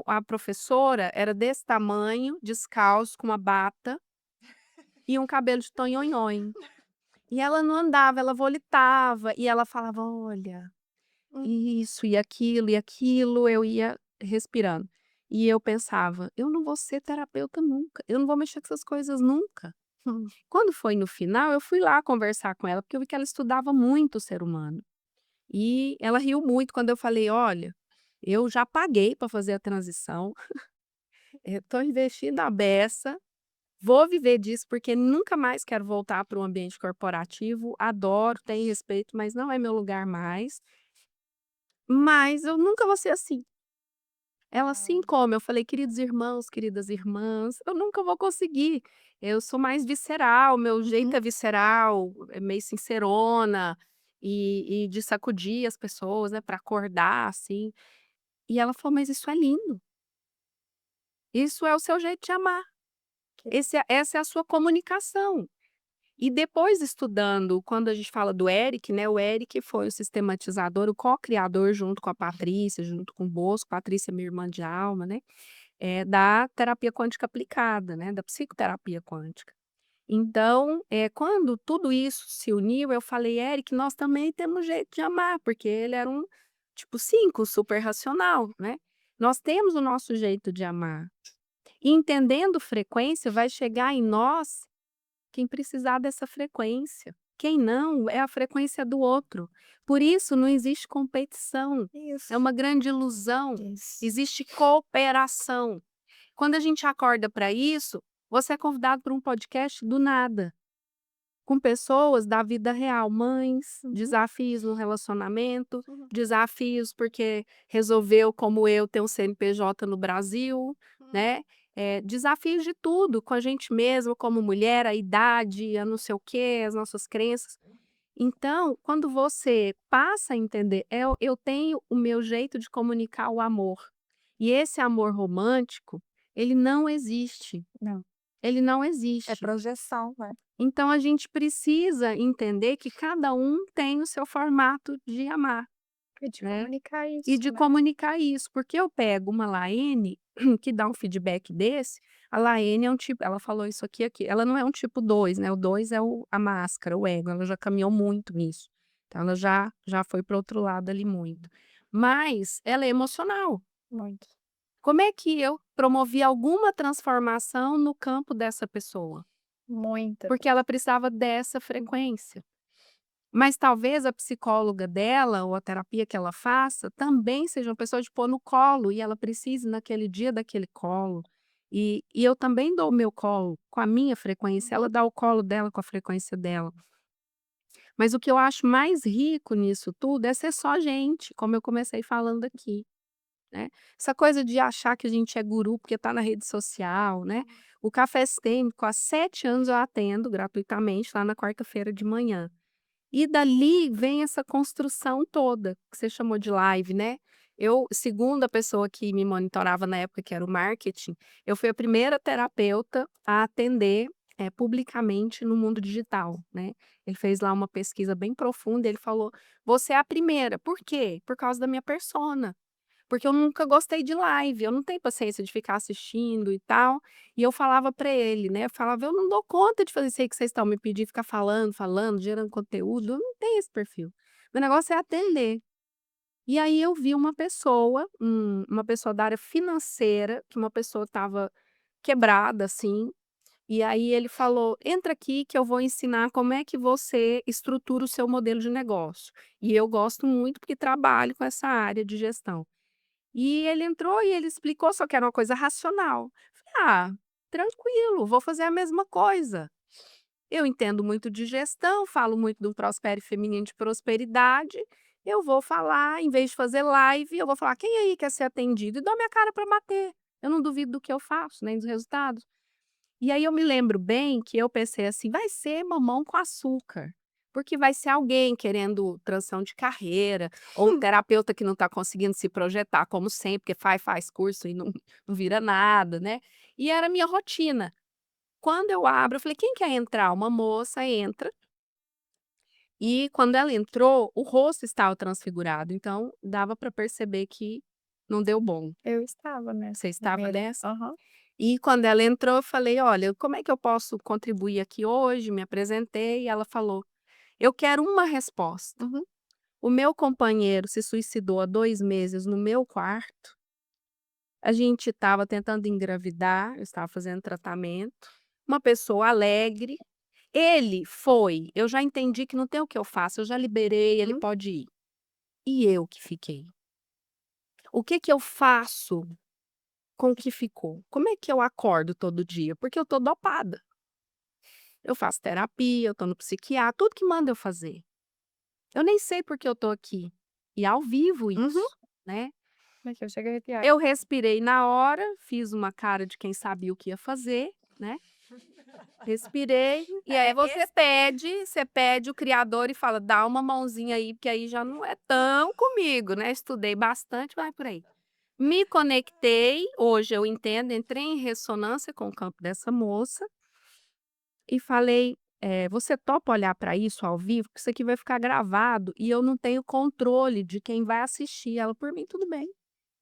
a professora era desse tamanho, descalço, com uma bata e um cabelo de tonhonhonho. E ela não andava, ela volitava e ela falava: "Olha, Hum. isso e aquilo", eu ia respirando. E eu pensava: "Eu não vou ser terapeuta nunca, eu não vou mexer com essas coisas nunca". Hum. Quando foi no final, eu fui lá conversar com ela, porque eu vi que ela estudava muito o ser humano. E ela riu muito quando eu falei: "Olha, eu já paguei para fazer a transição, estou investindo a beça, vou viver disso, porque nunca mais quero voltar para o ambiente corporativo, adoro, tenho respeito, mas não é meu lugar mais, mas eu nunca vou ser assim". Ela: "Assim Não. como?" Eu falei: "Queridos irmãos, queridas irmãs, eu nunca vou conseguir. Eu sou mais visceral, meu jeito Uhum. é visceral, é meio sincerona e de sacudir as pessoas, né, para acordar, assim". E ela falou: "Mas isso é lindo. Isso é o seu jeito de amar. Que Essa é a sua comunicação". E depois estudando, quando a gente fala do Eric, né, o Eric foi o sistematizador, o co-criador junto com a Patrícia, junto com o Bosco, Patrícia é minha irmã de alma, né, da terapia quântica aplicada, né, da psicoterapia quântica. Então, quando tudo isso se uniu, eu falei: "Eric, nós também temos jeito de amar", porque ele era um tipo 5 super racional, né. Nós temos o nosso jeito de amar. E entendendo frequência, vai chegar em nós quem precisar dessa frequência. Quem não, é a frequência do outro. Por isso não existe competição, é isso. uma grande ilusão, Isso. existe cooperação. Quando a gente acorda para isso, você é convidado para um podcast do nada, com pessoas da vida real, mães, Uhum. desafios no relacionamento, Uhum. desafios porque resolveu, como eu, ter um CNPJ no Brasil, Hum. né? Desafios de tudo, com a gente mesma, como mulher, a idade, a não sei o quê, as nossas crenças. Então, quando você passa a entender, eu tenho o meu jeito de comunicar o amor. E esse amor romântico, ele não existe. Não. Ele não É existe. projeção, né. Então a gente precisa entender que cada um tem o seu formato de amar, E de né, comunicar e isso, de né. comunicar isso, porque eu pego uma Laene que dá um feedback desse, a Laene é um tipo, ela falou isso aqui, ela não é um tipo 2, né, o 2 é a máscara, o ego, ela já caminhou muito nisso, então ela já foi para outro lado ali muito. Mas ela é emocional. Muito. Como é que eu promovi alguma transformação no campo dessa pessoa? Muita. Porque ela precisava dessa frequência. Mas talvez a psicóloga dela ou a terapia que ela faça também seja uma pessoa de pôr no colo e ela precise naquele dia daquele colo. E eu também dou o meu colo com a minha frequência, ela Uhum. dá o colo dela com a frequência dela. Mas o que eu acho mais rico nisso tudo é ser só gente, como eu comecei falando aqui, né. Essa coisa de achar que a gente é guru porque está na rede social, né. O café sistêmico, há 7 anos eu atendo gratuitamente lá na quarta-feira de manhã. E dali vem essa construção toda, que você chamou de live, né. Eu, segundo a pessoa que me monitorava na época, que era o marketing, eu fui a primeira terapeuta a atender, publicamente no mundo digital, né. Ele fez lá uma pesquisa bem profunda e ele falou: "Você é a primeira". Por quê? Por causa da minha persona. Porque eu nunca gostei de live, eu não tenho paciência de ficar assistindo e tal. E eu falava para ele, né, eu falava: "Eu não dou conta de fazer isso aí que vocês estão me pedindo, ficar falando, falando, gerando conteúdo, eu não tenho esse perfil. Meu negócio é atender". E aí eu vi uma pessoa da área financeira, que uma pessoa estava quebrada, assim, e aí ele falou: "Entra aqui que eu vou ensinar como é que você estrutura o seu modelo de negócio". E eu gosto muito porque trabalho com essa área de gestão. E ele entrou e ele explicou, só que era uma coisa racional. Falei: "Ah, tranquilo, vou fazer a mesma coisa". Eu entendo muito de gestão, falo muito do Prospere Feminino de Prosperidade, eu vou falar, em vez de fazer live, eu vou falar: "Quem aí quer ser atendido?" E dou minha cara para bater. Eu não duvido do que eu faço, nem dos resultados. E aí eu me lembro bem que eu pensei assim: "Vai ser mamão com açúcar", porque vai ser alguém querendo transição de carreira, ou um terapeuta que não está conseguindo se projetar como sempre, porque faz curso e não vira nada, né. E era a minha rotina. Quando eu abro, eu falei: "Quem quer entrar?" Uma moça entra, e quando ela entrou, o rosto estava transfigurado, então dava para perceber que não deu bom. Eu estava nessa Você estava primeira. nessa? Aham. E quando ela entrou, eu falei: "Olha, como é que eu posso contribuir aqui hoje?", me apresentei e ela falou: "Eu quero uma resposta. Uhum. O meu companheiro se suicidou há 2 meses no meu quarto, a gente estava tentando engravidar, eu estava fazendo tratamento, uma pessoa alegre, ele foi, eu já entendi que não tem o que eu faço, eu já liberei, ele Uhum. pode ir. E eu que fiquei. O que que eu faço com o que ficou? Como é que eu acordo todo dia? Porque eu tô dopada". Eu faço terapia, eu tô no psiquiatra, tudo que manda eu fazer. Eu nem sei por que eu tô aqui. E ao vivo Uhum. isso, né. Como é que eu chego a arrepiar. Eu respirei na hora, fiz uma cara de quem sabia o que ia fazer, né. Respirei, e aí você pede o criador e fala: "Dá uma mãozinha aí, porque aí já não é tão comigo, né, estudei bastante, vai por aí". Me conectei, hoje eu entendo, entrei em ressonância com o campo dessa moça e falei: "Você topa olhar para isso ao vivo? Porque isso aqui vai ficar gravado e eu não tenho controle de quem vai assistir". Ela: "Por mim tudo bem,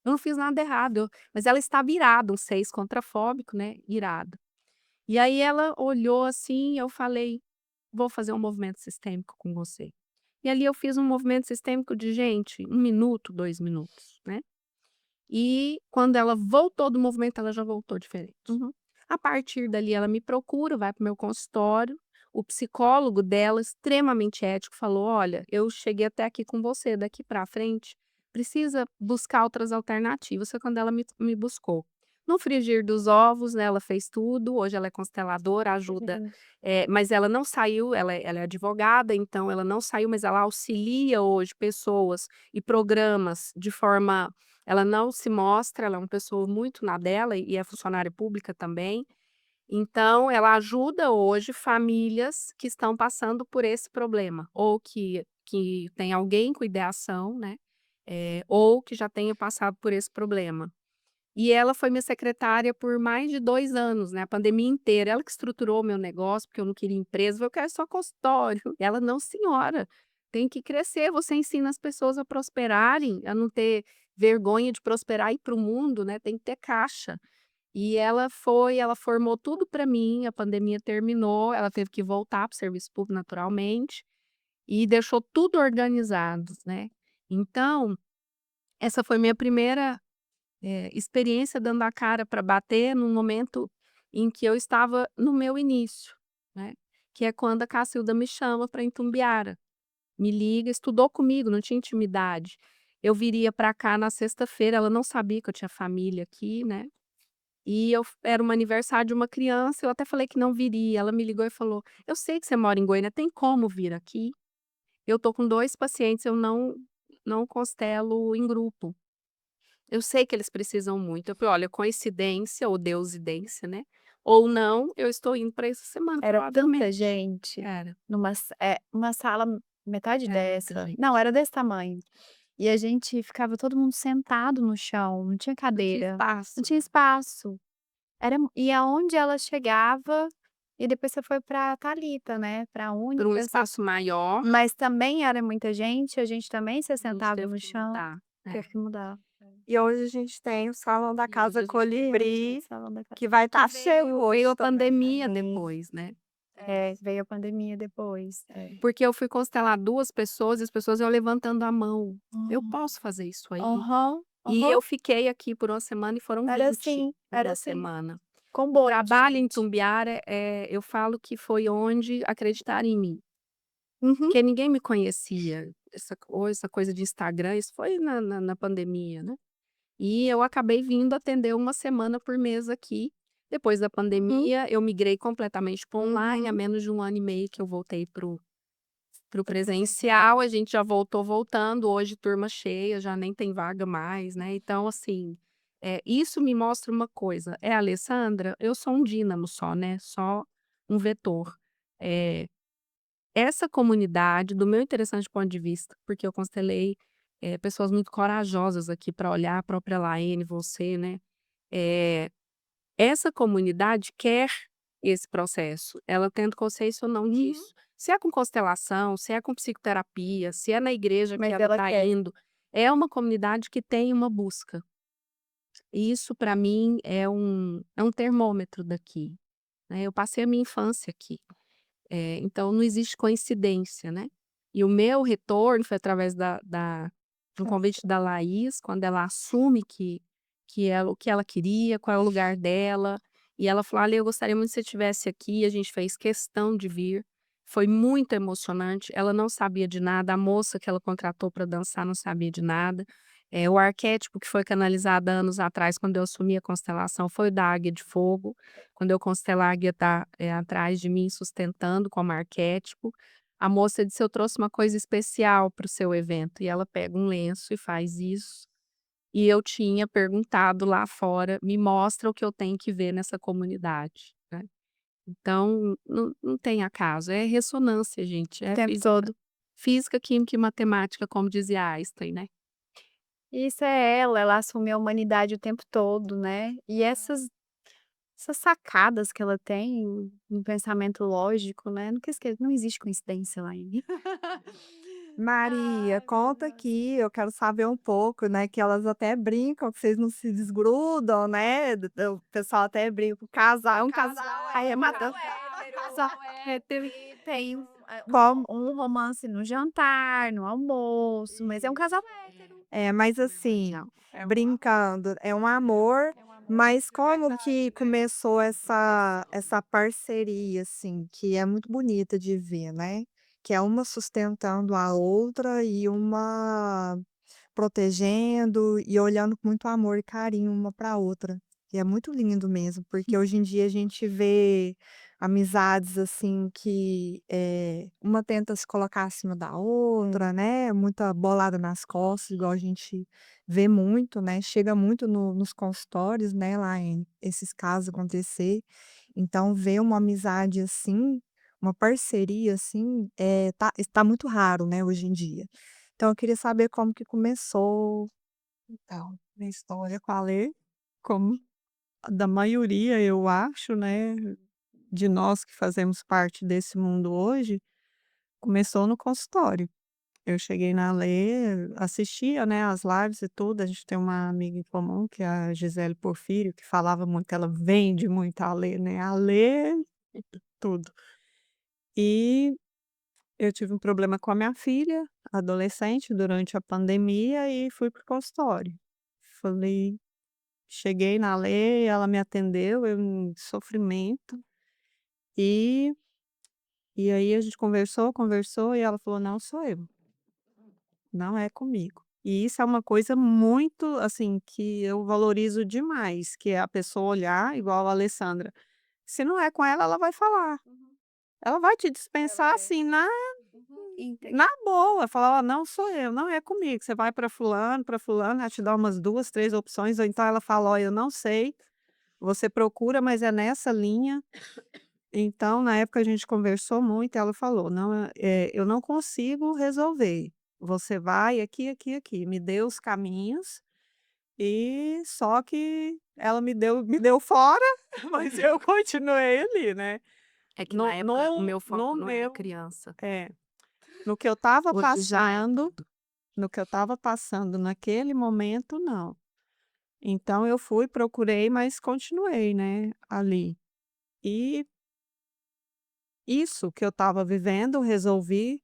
eu não fiz nada errado", mas ela estava irada, um 6 contrafóbico, né, irado. E aí ela olhou assim e eu falei: "Vou fazer um movimento sistêmico com você". E ali eu fiz um movimento sistêmico de, gente, 1 minuto, 2 minutos, né. E quando ela voltou do movimento, ela já voltou diferente. Uhum. A partir dali ela me procura, vai para o meu consultório, o psicólogo dela, extremamente ético, falou: "Olha, eu cheguei até aqui com você, daqui para frente, precisa buscar outras alternativas". Foi quando ela me buscou. No frigir dos ovos, né, ela fez tudo, hoje ela é consteladora, ajuda, Uhum. mas ela não saiu, ela é advogada, então ela não saiu, mas ela auxilia hoje pessoas e programas de forma, ela não se mostra, ela é uma pessoa muito na dela e é funcionária pública também. Então ela ajuda hoje famílias que estão passando por esse problema, ou que tem alguém com ideação, né, ou que já tenha passado por esse problema. E ela foi minha secretária por mais de 2 anos, né, a pandemia inteira. Ela que estruturou o meu negócio, porque eu não queria empresa, falei: "Eu quero só consultório". Ela: "Não senhora, tem que crescer, você ensina as pessoas a prosperarem, a não ter vergonha de prosperar e ir para o mundo, né, tem que ter caixa". E ela formou tudo para mim, a pandemia terminou, ela teve que voltar para o serviço público naturalmente, e deixou tudo organizado, né. Então, essa foi minha primeira experiência dando a cara para bater num momento em que eu estava no meu início, né, que é quando a Cacilda me chama para Itumbiara, me liga, estudou comigo, não tinha intimidade. Eu viria para cá na sexta-feira, ela não sabia que eu tinha família aqui, né, e era um aniversário de uma criança, eu até falei que não viria, ela me ligou e falou: "Eu sei que você mora em Goiânia, tem como vir aqui?". eu tô com 2 pacientes, eu não constelo em grupo. Eu sei que eles precisam muito. Eu falei: "Olha, coincidência ou deusidência, né, ou não, eu estou indo para essa semana, Era tanta provavelmente". gente Era, uma sala metade era muita dessa gente. não, era desse tamanho. E a gente ficava todo mundo sentado no chão, não tinha Não tinha cadeira, não espaço. tinha espaço. E aonde ela chegava e depois você foi pra Thalita, né, pra Por um única, você espaço maior, mas também era muita gente, a gente também ser a gente sentado teve no que chão, mudar. É. teve que mudar. E hoje a gente tem o Salão da E hoje Casa a gente tem Colibri, Salão da casa que vai estar cheio veio hoje a também, pandemia né. depois, né. veio a pandemia depois. Porque eu fui constelar 2 pessoas e as pessoas iam levantando a mão: "Eu Hum. posso fazer isso aí?". Aham, E aham. eu fiquei aqui por uma semana e foram 20 em Era uma assim, semana. com O bonde, trabalho em gente. Tumbiara, eu falo que foi onde acreditaram em mim, Uhum. porque ninguém me conhecia. Essa coisa de Instagram, isso foi na pandemia, né. E eu acabei vindo atender uma semana por mês aqui. Depois da Uhum, pandemia, eu migrei completamente para online, há uhum. menos de 1 ano e meio que eu voltei para o presencial, a gente já voltou voltando, hoje turma cheia, já nem tem vaga mais, né, então assim, isso me mostra uma coisa, é a Alessandra, eu sou um dínamo só, né, só um vetor. Eh, Essa comunidade, do meu interessante ponto de vista, porque eu constelei, pessoas muito corajosas aqui para olhar a própria Laene, você, né, eh essa comunidade quer esse processo, ela tendo consciência ou não Uhum. disso. Se é com constelação, se é com psicoterapia, se é na igreja que Mas ela ela está quer. indo, é uma comunidade que tem uma busca. E isso para mim é um termômetro daqui, né, eu passei a minha infância aqui, então não existe coincidência, né. E o meu retorno foi através de um convite da Laís, quando ela assume que ela o que ela queria, qual é o lugar dela, e ela falou: "Olha, eu gostaria muito que você estivesse aqui", a gente fez questão de vir, foi muito emocionante, ela não sabia de nada, a moça que ela contratou para dançar não sabia de nada, o arquétipo que foi canalizado há anos atrás, quando eu assumi a constelação, foi o da águia de fogo, quando eu constelo a águia tá, atrás de mim sustentando como arquétipo, a moça disse: "Eu trouxe uma coisa especial para o seu evento", e ela pega um lenço e faz isso. E eu tinha perguntado lá fora: "Me mostra o que eu tenho que ver nessa comunidade", né. Então, não tem acaso, é ressonância, gente, O é tempo todo. física, química e matemática, como dizia Einstein, né. Isso é ela assumiu a humanidade o tempo todo, né. E essas sacadas que ela tem, um pensamento lógico, né, nunca esqueço, não existe coincidência, lá. Maria, conta aqui, eu quero saber um pouco, né, que elas até brincam que vocês não se desgrudam, né, o pessoal até brinca, o casal é um casal Aí é hétero. matando casal hétero e tem Como um romance no jantar, no almoço, mas é um casal hétero. mas assim, Não. brincando, é um amor, mas como que começou essa parceria, assim, que é muito bonita de ver, né, que é uma sustentando a outra e uma protegendo e olhando com muito amor e carinho uma para a outra. E é muito lindo mesmo, porque hoje em dia a gente vê amizades, assim, que, uma tenta se colocar acima da outra, né, muita bolada nas costas, igual a gente vê muito, né, chega muito nos consultórios, né, lá em esses casos acontecer. Então ver uma amizade assim, uma parceria assim, está muito raro, né, hoje em dia. Então eu queria saber como que começou. Então, minha história com a Alê, como a da maioria, eu acho, né, de nós que fazemos parte desse mundo hoje, começou no consultório. Eu cheguei na Alê, assistia, né, as lives e tudo, a gente tem uma amiga em comum, que é a Gisele Porfírio, que falava muito, ela vende muito a Alê, né, Alê tudo. E eu tive um problema com a minha filha, adolescente, durante a pandemia e fui para o consultório. Falei Cheguei na Alê, ela me atendeu, eu em sofrimento, e e aí a gente conversou, conversou e ela falou: "Não sou eu, não é comigo". E isso é uma coisa muito, assim, que eu valorizo demais, que é a pessoa olhar igual a Alessandra, se não é com ela, ela vai falar. Ela vai te Ela dispensar é. assim na Na boa, falar: "Ó, não sou eu, não é comigo, você vai para fulano, ela te dá umas 2, 3 opções", ou então ela fala: "Ó, eu não sei, você procura, mas é nessa linha". Então, na época a gente conversou muito, ela falou: "Não, eu não consigo resolver, você vai aqui, aqui, aqui", me deu os caminhos, e só que ela me deu fora, mas eu continuei ali, né. É que na No época o no meu foco no não era meu criança. é, no que eu estava Hoje já é passando tudo. no que eu estava passando naquele momento, não. Então eu fui, procurei, mas continuei, né, ali. E isso que eu estava vivendo, resolvi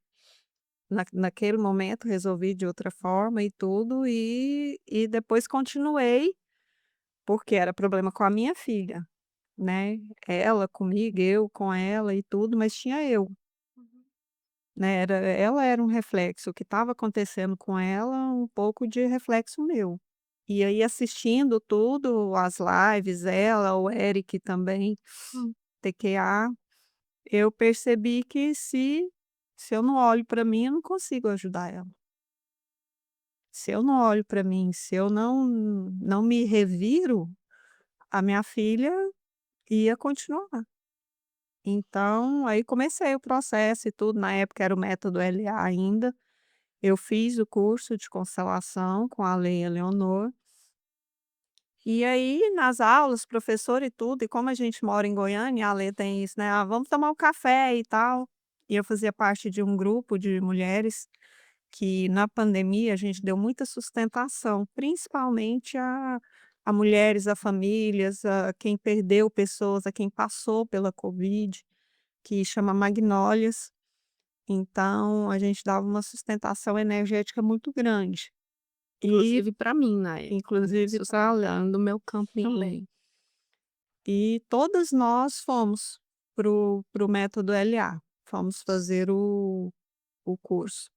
naquele momento, resolvi de outra forma e tudo, e depois continuei, porque era problema com a minha filha, né, ela comigo, eu com ela e tudo, mas tinha eu, né, ela era um reflexo, o que estava acontecendo com ela, um pouco de reflexo meu. E aí assistindo tudo, as lives, ela, o Eric também, TQA, eu percebi que se eu não olho para mim, eu não consigo ajudar ela. Se eu não olho para mim, se eu não me reviro, a minha filha ia continuar. Então, aí comecei o processo e tudo, na época era o método LA ainda, eu fiz o curso de constelação com a Lei Eleonor, e aí nas aulas, professor e tudo, e como a gente mora em Goiânia, a Lê tem isso, né: "Ah, vamos tomar um café e tal", e eu fazia parte de um grupo de mulheres que na pandemia a gente deu muita sustentação, principalmente a mulheres, a famílias, a quem perdeu pessoas, a quem passou pela covid, que chama Magnólias. Então a gente dava uma sustentação energética muito grande. E Inclusive para mim na época, inclusive sustentando o meu campo sim, também. e todas nós fomos pro método LA, fomos fazer o curso.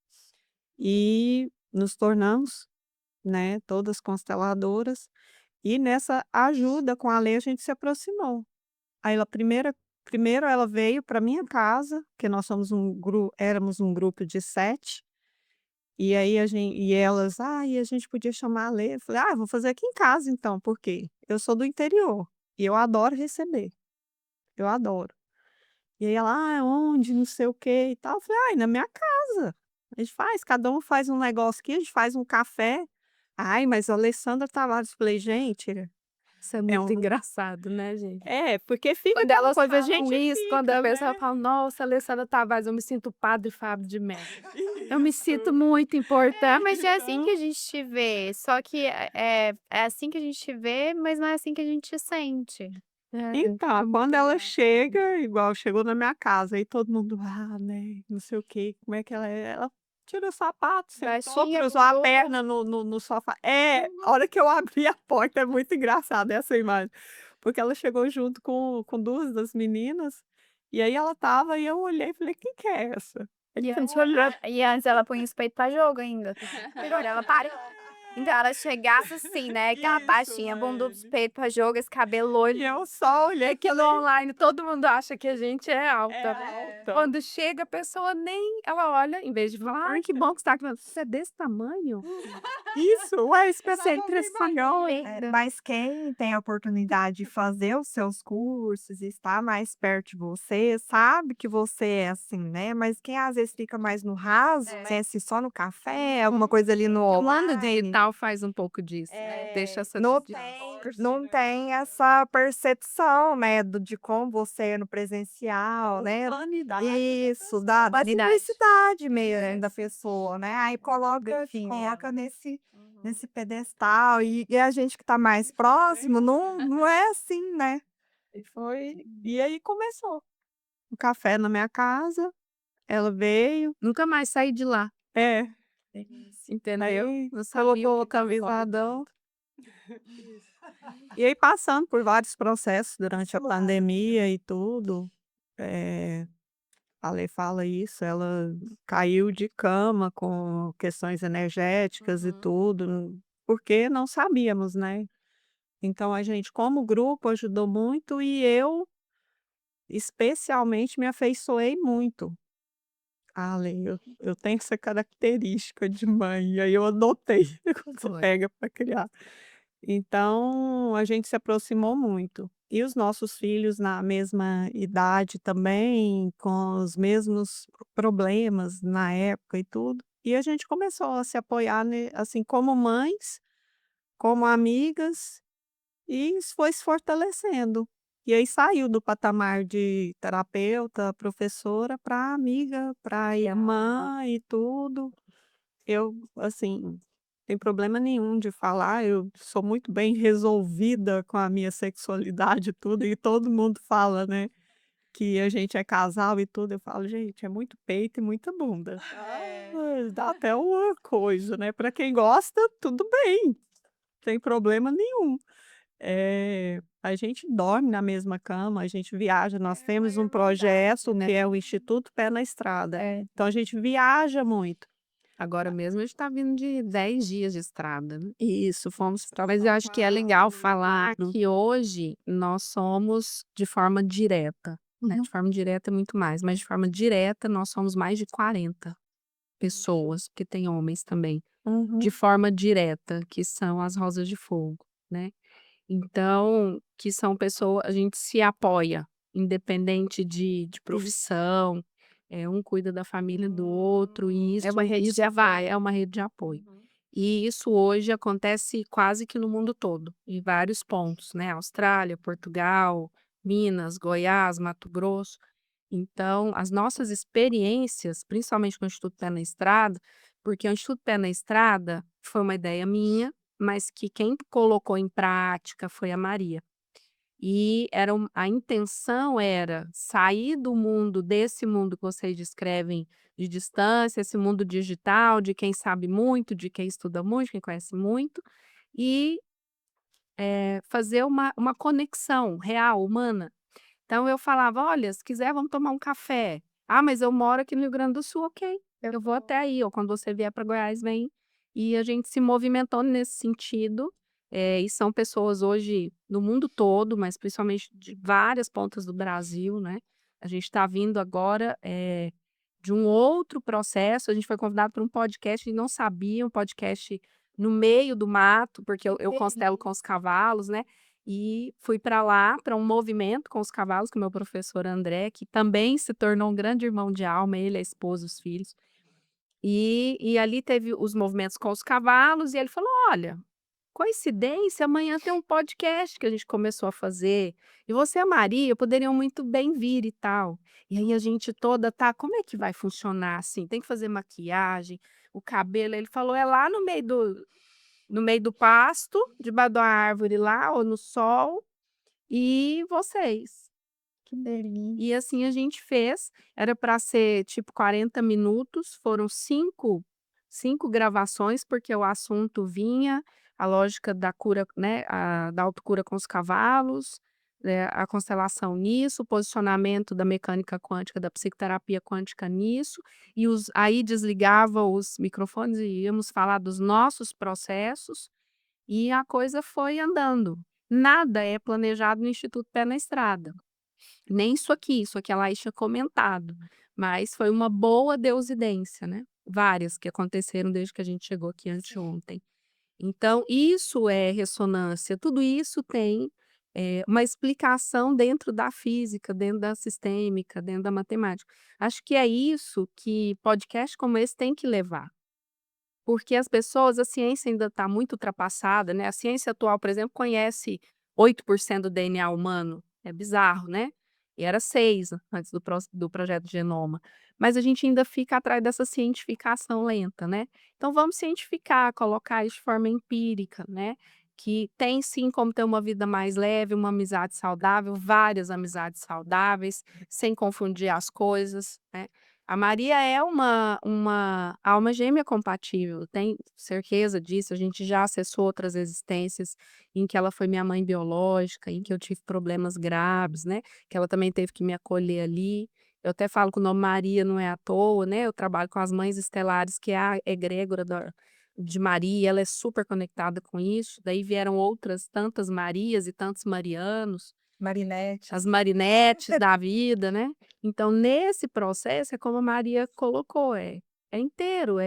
E nos tornamos, né, todas consteladoras, e nessa ajuda com a lei a gente se aproximou. Aí ela primeiro ela veio para minha casa, que nós somos éramos um grupo de 7, e aí e elas: ah, e a gente podia chamar a Lê", eu falei: "Ah, vou fazer aqui em casa então, por quê? Eu sou do interior, e eu adoro receber, eu adoro". E aí ela: "Ah, onde, não sei o quê e tal", eu falei: "Ai, na minha casa, a gente faz, cada um faz um negócio aqui, a gente faz um café". "Ai, mas a Alessandra Tavares", falei: "Gente, Isso é é muito um". engraçado, né, gente. É, porque fica Quando aquela elas coisa, a falam gente isso, quando a fica, pessoa né. fala: "Nossa, Alessandra Tavares, eu me sinto Padre Fábio de Melo". Eu me sinto Isso. muito importante, mas é assim que Então a gente te vê, só que é assim que a gente te vê, mas não é assim que a gente sente. É então, muito quando ela legal. chega, igual chegou na minha casa, aí todo mundo: "Ah, né, não sei o quê, como é que ela é?". Ela tirou o sapato, sentou, Baixinha, cruzou a bunduda. perna no sofá. É, a hora que eu abri a porta, é muito engraçado essa imagem, porque ela chegou junto com 2 das meninas, e aí ela estava e eu olhei e falei: "Quem que é essa?". Aí E a antes gente olhando. e antes ela punha os peitos pra jogo ainda. Agora ela para então ela chegasse assim, né, aquela Isso, baixinha, bunda dos Laene. peitos pra jogo, esse cabelo loiro. E eu só olhei e É que no falei: online todo mundo acha que a gente é "É alta, né. alta". Quando chega a pessoa nem ela olha, em vez de falar: "Ai, que bom que você tá aqui", fala: "Você é desse tamanho?". Isso, ué, esse Você pessoal é me crescidão É, ainda. mas quem tem a oportunidade de fazer os seus cursos e estar mais perto de você, sabe que você é assim, né, mas quem às vezes fica mais no raso, né, se só no café, alguma coisa ali no Fulano de online, tal faz um pouco disso, né, deixa essa não de tem essa percepção, né, de como você é no presencial, né. Humanidade. Isso, da Humanidade. simplicidade mesmo da pessoa, né, aí coloca nesse pedestal e a gente que está mais próximo não é assim, né. E aí começou. O café na minha casa, ela veio, Nunca mais saí de lá, é, entendeu? aí Não sabia o colocou o que estava camisa. E aí passando por vários processos durante a pandemia e tudo, a Lê fala isso, ela caiu de cama com questões energéticas e tudo, porque não sabíamos, né. Então a gente como grupo ajudou muito e eu especialmente me afeiçoei muito Ale, eu tenho essa característica de mãe, e aí eu adotei quando você Foi. pega para criar. Então, a gente se aproximou muito. E os nossos filhos na mesma idade também, com os mesmos problemas na época e tudo, e a gente começou a se apoiar, né, assim, como mães, como amigas, e isso foi se fortalecendo. E aí saiu do patamar de terapeuta, professora, para amiga, para irmã e tudo. Eu, assim, tem problema nenhum de falar, eu sou muito bem resolvida com a minha sexualidade e tudo, e todo mundo fala, né, que a gente é casal e tudo, eu falo: "Gente, é muito peito e muita bunda". É. Dá até uma coisa, né, para quem gosta, tudo bem, sem problema nenhum. A gente dorme na mesma cama, a gente viaja, nós É uma temos um irmandade, projeto né. que é o Instituto Pé na Estrada, É. então a gente viaja muito. Agora mesmo a gente tá vindo de 10 dias de estrada, né. Isso, fomos para Mas eu São acho que é legal Paulo e falar tudo. que hoje nós somos de forma direta, né, de forma direta é muito mais, mas de forma direta nós somos mais de 40 pessoas, porque tem homens também, de Uhum. forma direta, que são as Rosas de Fogo, né. Então, que são pessoas a gente se apoia, independente de profissão, um cuida da família do outro e É uma rede de isso vai apoio. é uma rede de apoio. Uhum. E isso hoje acontece quase que no mundo todo, em vários pontos, né, Austrália, Portugal, Minas, Goiás, Mato Grosso. Então, as nossas experiências, principalmente com o Instituto Pé na Estrada, porque o Instituto Pé na Estrada foi uma ideia minha, mas que quem colocou em prática foi a Maria. E a intenção era sair do mundo, desse mundo que vocês descrevem de distância, esse mundo digital, de quem sabe muito, de quem estuda muito, quem conhece muito, e fazer uma conexão real, humana. Então eu falava: "Olha, se quiser vamos tomar um café". "Ah, mas eu moro aqui no Rio Grande do Sul", "Ok, eu vou até aí", ou quando você vier para Goiás, vem. E a gente se movimentou nesse sentido, e são pessoas hoje do mundo todo, mas principalmente de várias pontas do Brasil, né. A gente está vindo agora, de um outro processo, a gente foi convidado para um podcast e não sabia, um podcast no meio do mato, porque eu constelo com os cavalos, né. E fui para lá, para um movimento com os cavalos, com o meu professor André, que também se tornou um grande irmão de alma, ele, a esposa, os filhos. E ali teve os movimentos com os cavalos, e ele falou: "Olha, coincidência, amanhã tem um podcast que a gente começou a fazer, e você e a Maria poderiam muito bem vir e tal". E aí a gente toda: "Tá, como é que vai funcionar, assim? Tem que fazer maquiagem, o cabelo", ele falou: "É lá no meio do pasto, debaixo da árvore lá, ou no sol, e vocês". Que delícia. E assim a gente fez, era para ser tipo 40 minutos, foram cinco gravações, porque o assunto vinha, a lógica da cura, né, da autocura com os cavalos, a constelação nisso, o posicionamento da mecânica quântica, da psicoterapia quântica nisso, e aí desligava os microfones e íamos falar dos nossos processos, e a coisa foi andando. Nada é planejado no Instituto Pé na Estrada. Nem isso aqui a Laís tinha comentado, mas foi uma boa deusidência, né, várias que aconteceram desde que a gente chegou aqui anteontem. Então isso é ressonância, tudo isso tem, uma explicação dentro da física, dentro da sistêmica, dentro da matemática. Acho que é isso que podcast como esse tem que levar, porque as pessoas a ciência ainda está muito ultrapassada, né, a ciência atual, por exemplo, conhece 8% do DNA humano, é bizarro, né, e era 6 antes do projeto Genoma, mas a gente ainda fica atrás dessa cientificação lenta, né. Então vamos cientificar, colocar isso de forma empírica, né, que tem sim como ter uma vida mais leve, uma amizade saudável, várias amizades saudáveis, sem confundir as coisas, né. A Maria é uma alma gêmea compatível, tenho certeza disso, a gente já acessou outras existências em que ela foi minha mãe biológica, em que eu tive problemas graves, né, que ela também teve que me acolher ali. Eu até falo que o nome Maria não é à toa, né, eu trabalho com as mães estelares, que é a egrégora de Maria, ela é super conectada com isso, daí vieram outras tantas Marias e tantos Marianos. Marinette. as marinetes da vida, né. Então nesse processo é como a Maria colocou, é inteiro,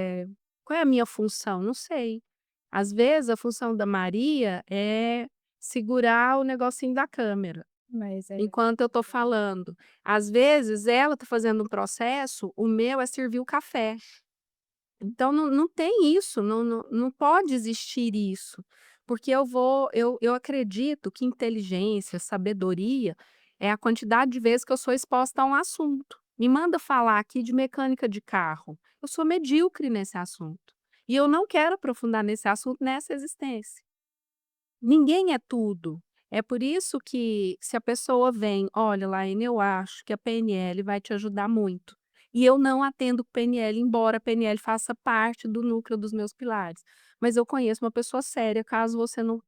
qual é a minha função? Não sei. Às vezes a função da Maria é segurar o negocinho da câmera, Mas é enquanto eu estou falando. Às vezes ela está fazendo um processo, o meu é servir o café. Então não tem isso, não pode existir isso, porque eu acredito que inteligência, sabedoria, é a quantidade de vezes que eu sou exposta a um assunto. Me manda falar aqui de mecânica de carro, eu sou medíocre nesse assunto, e eu não quero aprofundar nesse assunto nessa existência. Ninguém é tudo. É por isso que se a pessoa vem: "Olha, Laine, eu acho que a PNL vai te ajudar muito", e eu não atendo PNL, embora a PNL faça parte do núcleo dos meus pilares, mas eu conheço uma pessoa séria, caso você não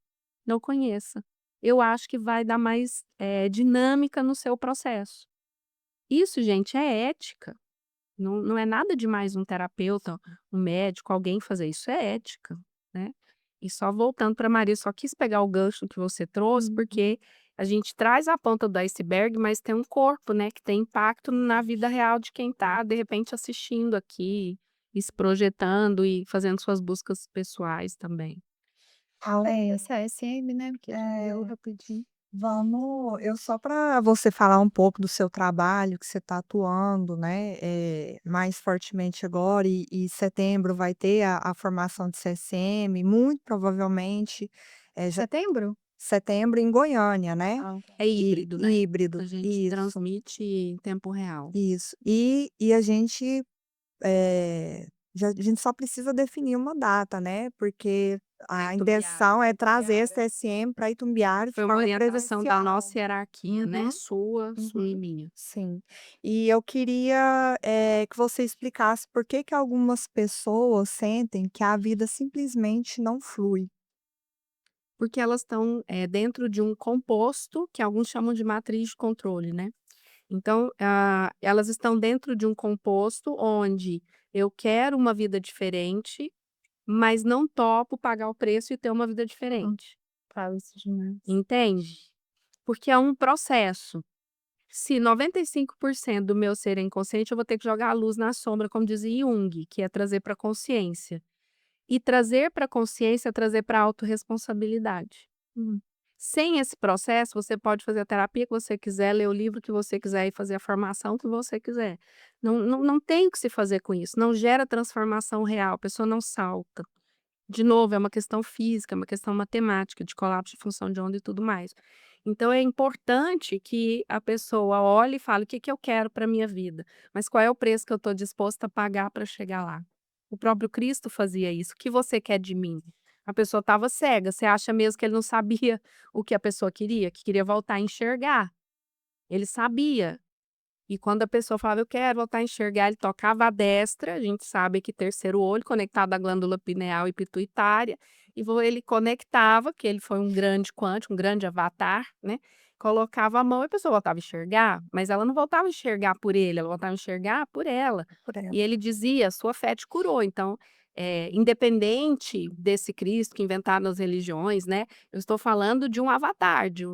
conheça. Eu acho que vai dar mais, dinâmica no seu processo. Isso, gente, é ética. Não é nada de mais um terapeuta, um médico, alguém fazer isso, é ética, né. E só voltando para Maria, só quis pegar o gancho que você trouxe, Uhum. porque a gente traz a ponta do iceberg, mas tem um corpo, né, que tem impacto na vida real de quem está de repente, assistindo aqui, e se projetando e fazendo suas buscas pessoais também. Ale, Essa SM, né, porque eu é, rapidinho. eu só para você falar um pouco do seu trabalho, que você está atuando, né, mais fortemente agora, e setembro vai ter a formação de CSM, muito provavelmente, já Setembro? setembro em Goiânia, né, Ah, É e híbrido, né, a híbrido, gente isso, transmite em tempo real. isso. E a gente Eh, a gente só precisa definir uma data, né, porque Para a Itumbiara. intenção é trazer esse TSM para Itumbiara de Foi uma forma orientação da presencial. nossa hierarquia, né, Uhum, sua e uhum. minha. Sim. E eu queria, que você explicasse por que que algumas pessoas sentem que a vida simplesmente não flui. Porque elas estão, dentro de um composto que alguns chamam de matriz de controle, né. Então, elas estão dentro de um composto onde eu quero uma vida diferente, mas não topo pagar o preço e ter uma vida hum, diferente, falo isso demais. entende? Porque é um processo. Se 95% do meu ser é inconsciente, eu vou ter que jogar a luz na sombra, como dizia Jung, que é trazer para a consciência. E trazer para a consciência é trazer para a autorresponsabilidade. Hum. Sem esse processo, você pode fazer a terapia que você quiser, ler o livro que você quiser e fazer a formação que você quiser. Não tem o que se fazer com isso, não gera transformação real, a pessoa não salta. De novo, é uma questão física, é uma questão matemática, de colapso de função de onda e tudo mais. Então é importante que a pessoa olhe e fale: "O que que eu quero para minha vida? Mas qual é o preço que eu estou disposta a pagar para chegar lá?". O próprio Cristo fazia isso: "O que você quer de mim?". A pessoa estava cega, você acha mesmo que ele não sabia o que a pessoa queria? Que queria voltar a enxergar. Ele sabia. E quando a pessoa falava: "Eu quero voltar a enxergar", ele tocava a destra, a gente sabe que terceiro olho conectado à glândula pineal e pituitária, e ele conectava, que ele foi um grande quântico, um grande avatar, né, colocava a mão e a pessoa voltava a enxergar, mas ela não voltava a enxergar por ele, ela voltava a enxergar por ela. Por ela. E ele dizia: "A sua fé te curou". Então, independente desse Cristo que inventaram as religiões, né, eu estou falando de um avatar, de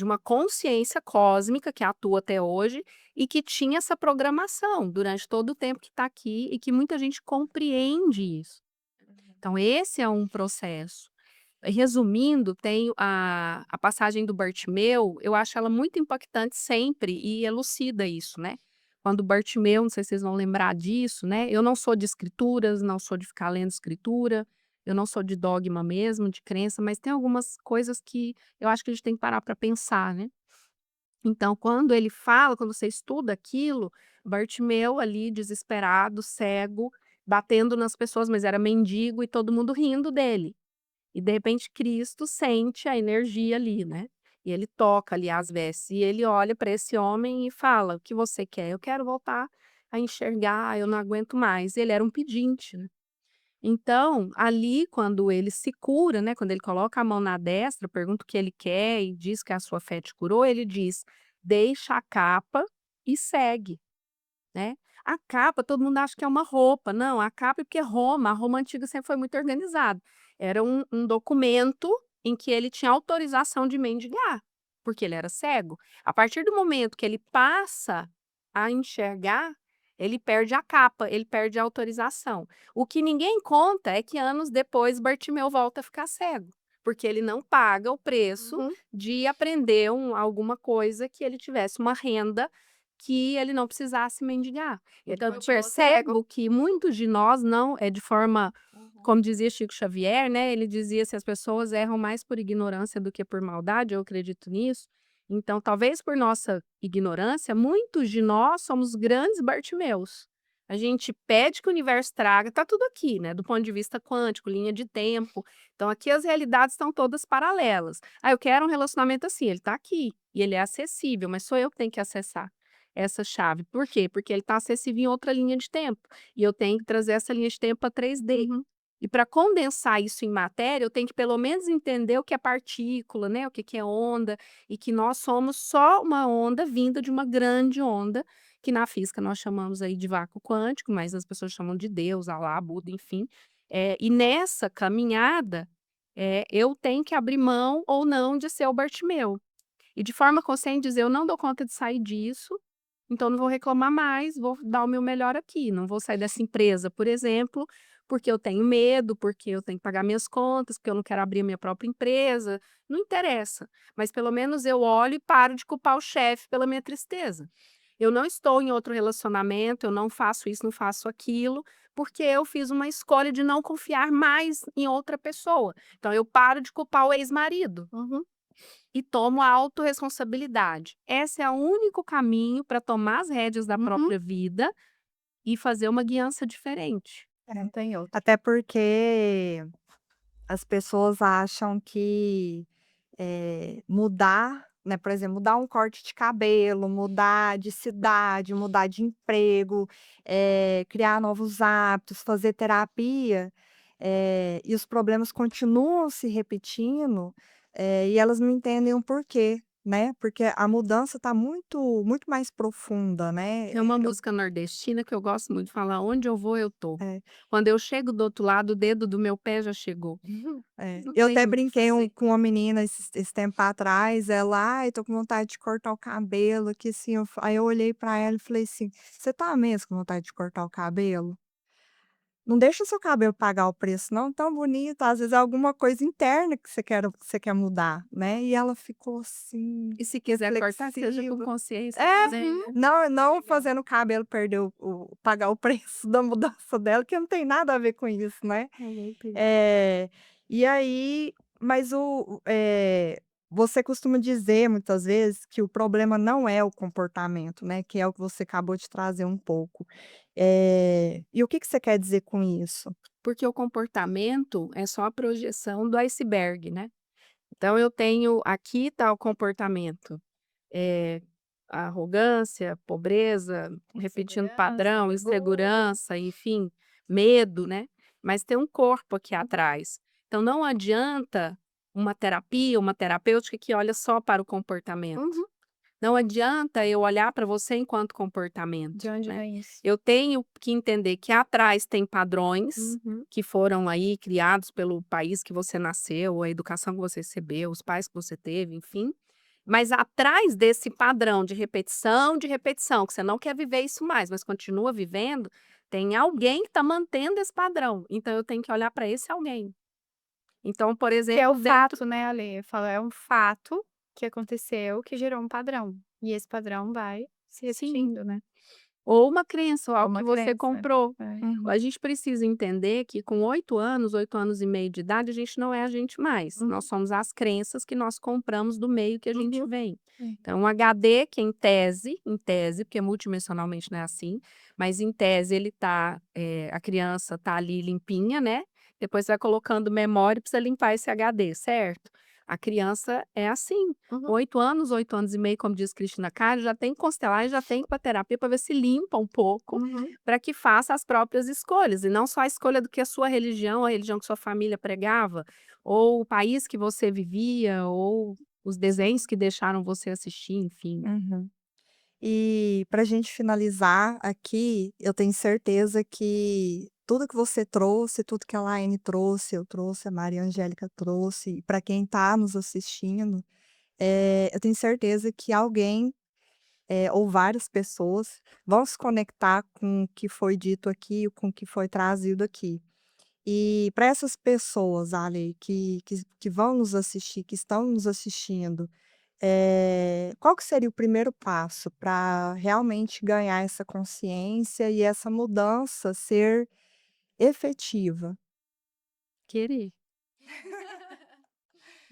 uma consciência cósmica que atua até hoje e que tinha essa programação durante todo o tempo que está aqui e que muita gente compreende isso. Então esse é um processo. Resumindo, tem a passagem do Bartimeu, eu acho ela muito impactante sempre e elucida isso, né. Quando Bartimeu, não sei se vocês vão lembrar disso, né, eu não sou de escrituras, não sou de ficar lendo escritura, eu não sou de dogma mesmo, de crença, mas tem algumas coisas que eu acho que a gente tem que parar para pensar, né. Então, quando ele fala, quando você estuda aquilo, Bartimeu ali desesperado, cego, batendo nas pessoas, mas era mendigo e todo mundo rindo dele. E de repente Cristo sente a energia ali, né? E ele toca ali as vestes e ele olha para esse homem e fala: "O que você quer?". "Eu quero voltar a enxergar, eu não aguento mais". Ele era um pedinte, né? Então, ali quando ele se cura, né, quando ele coloca a mão na destra, pergunta o que ele quer e diz que a sua fé te curou, ele diz: "Deixa a capa e segue", né. A capa todo mundo acha que é uma roupa, não, a capa é porque Roma, a Roma antiga sempre foi muito organizada. Era um documento em que ele tinha autorização de mendigar. porque ele era cego. A partir do momento que ele passa a enxergar, ele perde a capa, ele perde a autorização. O que ninguém conta é que anos depois Bartimeu volta a ficar cego, porque ele não paga o preço Uhum. de aprender alguma coisa que ele tivesse uma renda que ele não precisasse mendigar. Ele Então eu continuou cego. percebo que muitos de nós não é de forma, como dizia Chico Xavier, né? Ele dizia se as pessoas erram mais por ignorância do que por maldade, eu acredito nisso. Então, talvez por nossa ignorância, muitos de nós somos grandes Bartimeus. A gente pede que o universo traga, tá tudo aqui, né? Do ponto de vista quântico, linha de tempo. Então, aqui as realidades estão todas paralelas. Ah, eu quero um relacionamento assim, ele tá aqui e ele é acessível, mas sou eu que tenho que acessar essa chave. Por quê? Porque ele está acessível em outra linha de tempo. E eu tenho que trazer essa linha de tempo para 3D. E para condensar isso em matéria, eu tenho que pelo menos entender o que é partícula, né? O que é onda, e que nós somos só uma onda vinda de uma grande onda, que na física nós chamamos aí de vácuo quântico, mas as pessoas chamam de Deus, Alá, Buda, enfim. E nessa caminhada, eu tenho que abrir mão ou não de ser o Bartimeu. E de forma consciente dizer, eu não dou conta de sair disso, então não vou reclamar mais, vou dar o meu melhor aqui. Não vou sair dessa empresa, por exemplo, porque eu tenho medo, porque eu tenho que pagar minhas contas, porque eu não quero abrir a minha própria empresa. Não interessa. Mas pelo menos eu olho e paro de culpar o chefe pela minha tristeza. Eu não estou em outro relacionamento, eu não faço isso, não faço aquilo, porque eu fiz uma escolha de não confiar mais em outra pessoa. Então eu paro de culpar o ex-marido e tomo a autorresponsabilidade. Esse é o único caminho para tomar as rédeas da própria vida e fazer uma guiança diferente. Não tem outro. Até porque as pessoas acham que, mudar, né, por exemplo, mudar um corte de cabelo, mudar de cidade, mudar de emprego, criar novos hábitos, fazer terapia, e os problemas continuam se repetindo, e elas não entendem o porquê, né, porque a mudança está muito mais profunda, né. Tem uma música nordestina que eu gosto muito de falar: "Onde eu vou, eu tô". É. Quando eu chego do outro lado, o dedo do meu pé já chegou. Não Eu tem até o que brinquei fazer. com uma menina esse tempo atrás, ela: "Ai, tô com vontade de cortar o cabelo", que assim, aí eu olhei pra ela e falei assim: "Você tá mesmo com vontade de cortar o cabelo? Não deixa o seu cabelo pagar o preço não, tão bonito, às vezes é alguma coisa interna que você quer mudar", né. E ela ficou assim, E se quiser cortar, que seja com reflexiva. consciência É, também, né. não Legal. fazendo o cabelo perder pagar o preço da mudança dela, que não tem nada a ver com isso, né. Eh, e aí mas você costuma dizer muitas vezes que o problema não é o comportamento, né, que é o que você acabou de trazer um pouco. E o que que você quer dizer com isso? Porque o comportamento é só a projeção do iceberg, né. Então eu tenho aqui está o comportamento, eh, arrogância, pobreza, repetindo Insegurança, padrão, orgulho. insegurança, enfim, medo, né, mas tem um corpo aqui atrás. Então não adianta uma terapia, uma terapêutica que olha só para o comportamento. Não adianta eu olhar para você enquanto comportamento, De onde né. vem isso? Eu tenho que entender que atrás tem padrões que foram aí criados pelo país que você nasceu, a educação que você recebeu, os pais que você teve, enfim. Mas atrás desse padrão de repetição, que você não quer viver isso mais, mas continua vivendo, tem alguém que está mantendo esse padrão. Então eu tenho que olhar para esse alguém. Então, por Que é o exemplo, dentro fato, né, Ale, fala, é um fato que aconteceu, que gerou um padrão, e esse padrão vai se sim. repetindo, né. Ou uma crença, ou algo Uma que você crença. comprou. É. A gente precisa entender que com 8 anos e meio de idade, a gente não é a gente mais. Nós somos as crenças que nós compramos do meio que a gente vem. É. Então, um HD que em tese, porque multidimensionalmente não é assim, mas em tese ele tá, a criança tá ali limpinha, né? Depois vai colocando memória e precisa limpar esse HD, certo? A criança é assim. 8 anos e meio, como diz Cristina Cari, já tem que constelar e já tem que ir para terapia para ver se limpa um pouco, para que faça as próprias escolhas, e não só a escolha do que a sua religião, a religião que sua família pregava, ou o país que você vivia, ou os desenhos que deixaram você assistir, enfim. Uhum. E para a gente finalizar aqui, eu tenho certeza que tudo que você trouxe, tudo que a Laine trouxe, eu trouxe, a Maria Angélica trouxe, e para quem está nos assistindo, eu tenho certeza que alguém, ou várias pessoas vão se conectar com o que foi dito aqui, com o que foi trazido aqui. E para essas pessoas, Ali, que vão nos assistir, que estão nos assistindo, qual que seria o primeiro passo para realmente ganhar essa consciência e essa mudança ser efetiva? Querer.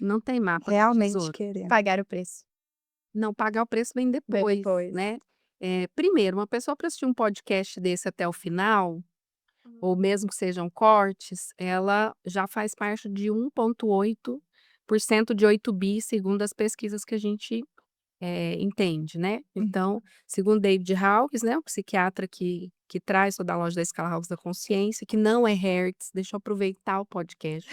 Não tem mapa do Realmente tesouro. querer. Pagar o preço. Não, pagar o preço vem Bem depois, depois. né. Primeiro, uma pessoa para assistir um podcast desse até o final, ou mesmo que sejam cortes, ela já faz parte de 1,8% de 8 bi, segundo as pesquisas que a gente entende, né. Então, segundo David Hawkes, né, o psiquiatra que traz toda a loja da escala Hawkes da consciência, que não é Hertz, deixa eu aproveitar o podcast.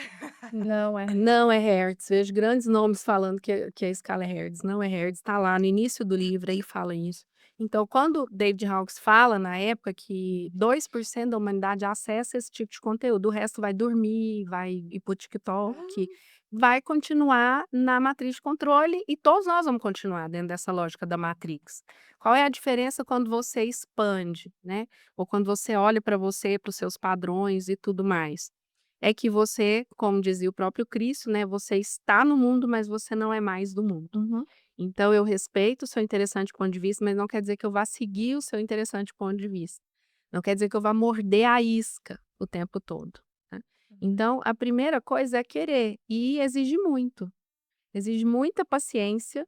Não é. Não é Hertz, vejo grandes nomes falando que a escala é Hertz, não é Hertz, está lá no início do livro, aí fala isso. Então, quando David Hawkes fala, na época, que 2% da humanidade acessa esse tipo de conteúdo, o resto vai dormir, vai ir para o TikTok, vai continuar na matriz de controle e todos nós vamos continuar dentro dessa lógica da Matrix. Qual é a diferença quando você expande, né? Ou quando você olha para você, para os seus padrões e tudo mais? É que você, como dizia o próprio Cristo, né? Você está no mundo, mas você não é mais do mundo. Uhum. Então, eu respeito o seu interessante ponto de vista, mas não quer dizer que eu vá seguir o seu interessante ponto de vista. Não quer dizer que eu vá morder a isca o tempo todo, né. Então, a primeira coisa é querer e exige muito. Exige muita paciência,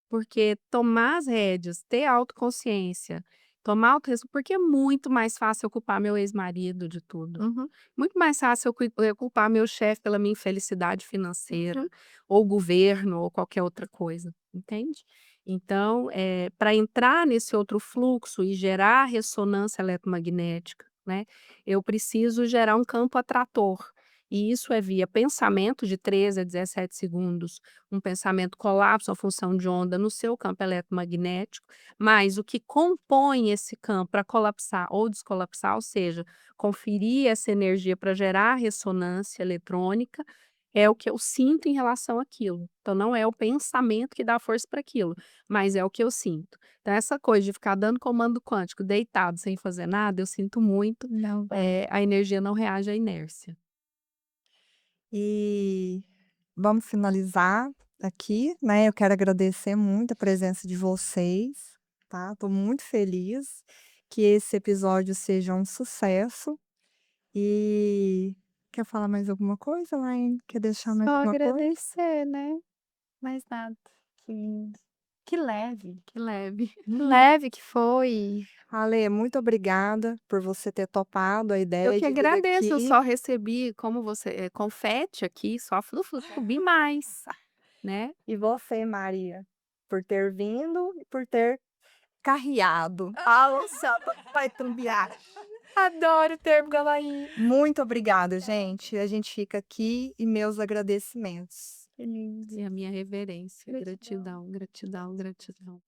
porque tomar as rédeas, ter autoconsciência, tomar porque é muito mais fácil eu culpar meu ex-marido de tudo. Uhum. Muito mais fácil eu culpar meu chefe pela minha infelicidade financeira, ou o governo, ou qualquer outra coisa, entende? Então, para entrar nesse outro fluxo e gerar ressonância eletromagnética, né, eu preciso gerar um campo atrator. E isso é via pensamento de 13 a 17 segundos, um pensamento colapso, a função de onda no seu campo eletromagnético, mas o que compõe esse campo para colapsar ou descolapsar, ou seja, conferir essa energia para gerar ressonância eletrônica, é o que eu sinto em relação àquilo. Então, não é o pensamento que dá força para aquilo, mas é o que eu sinto. Então, essa coisa de ficar dando comando quântico deitado sem fazer nada, eu sinto muito, Não. a energia não reage à inércia. E vamos finalizar aqui, né, eu quero agradecer muito a presença de vocês, tá, estou muito feliz que esse episódio seja um sucesso e quer falar mais alguma coisa, Laine? Quer deixar mais Só alguma coisa? agradecer, né? Mais nada. Que leve. Que leve. Que leve que foi. Ale, muito obrigada por você ter topado a Eu ideia que de vir agradeço, eu aqui. só recebi, como você confete aqui, só subi mais, né. E você, Maria, por ter vindo e por ter carreado. Ah, o céu vai trumbiar. Adoro o termo Galaí. Muito obrigada, gente. A gente fica aqui e meus agradecimentos. Que lindo. E a minha reverência, gratidão, gratidão, gratidão.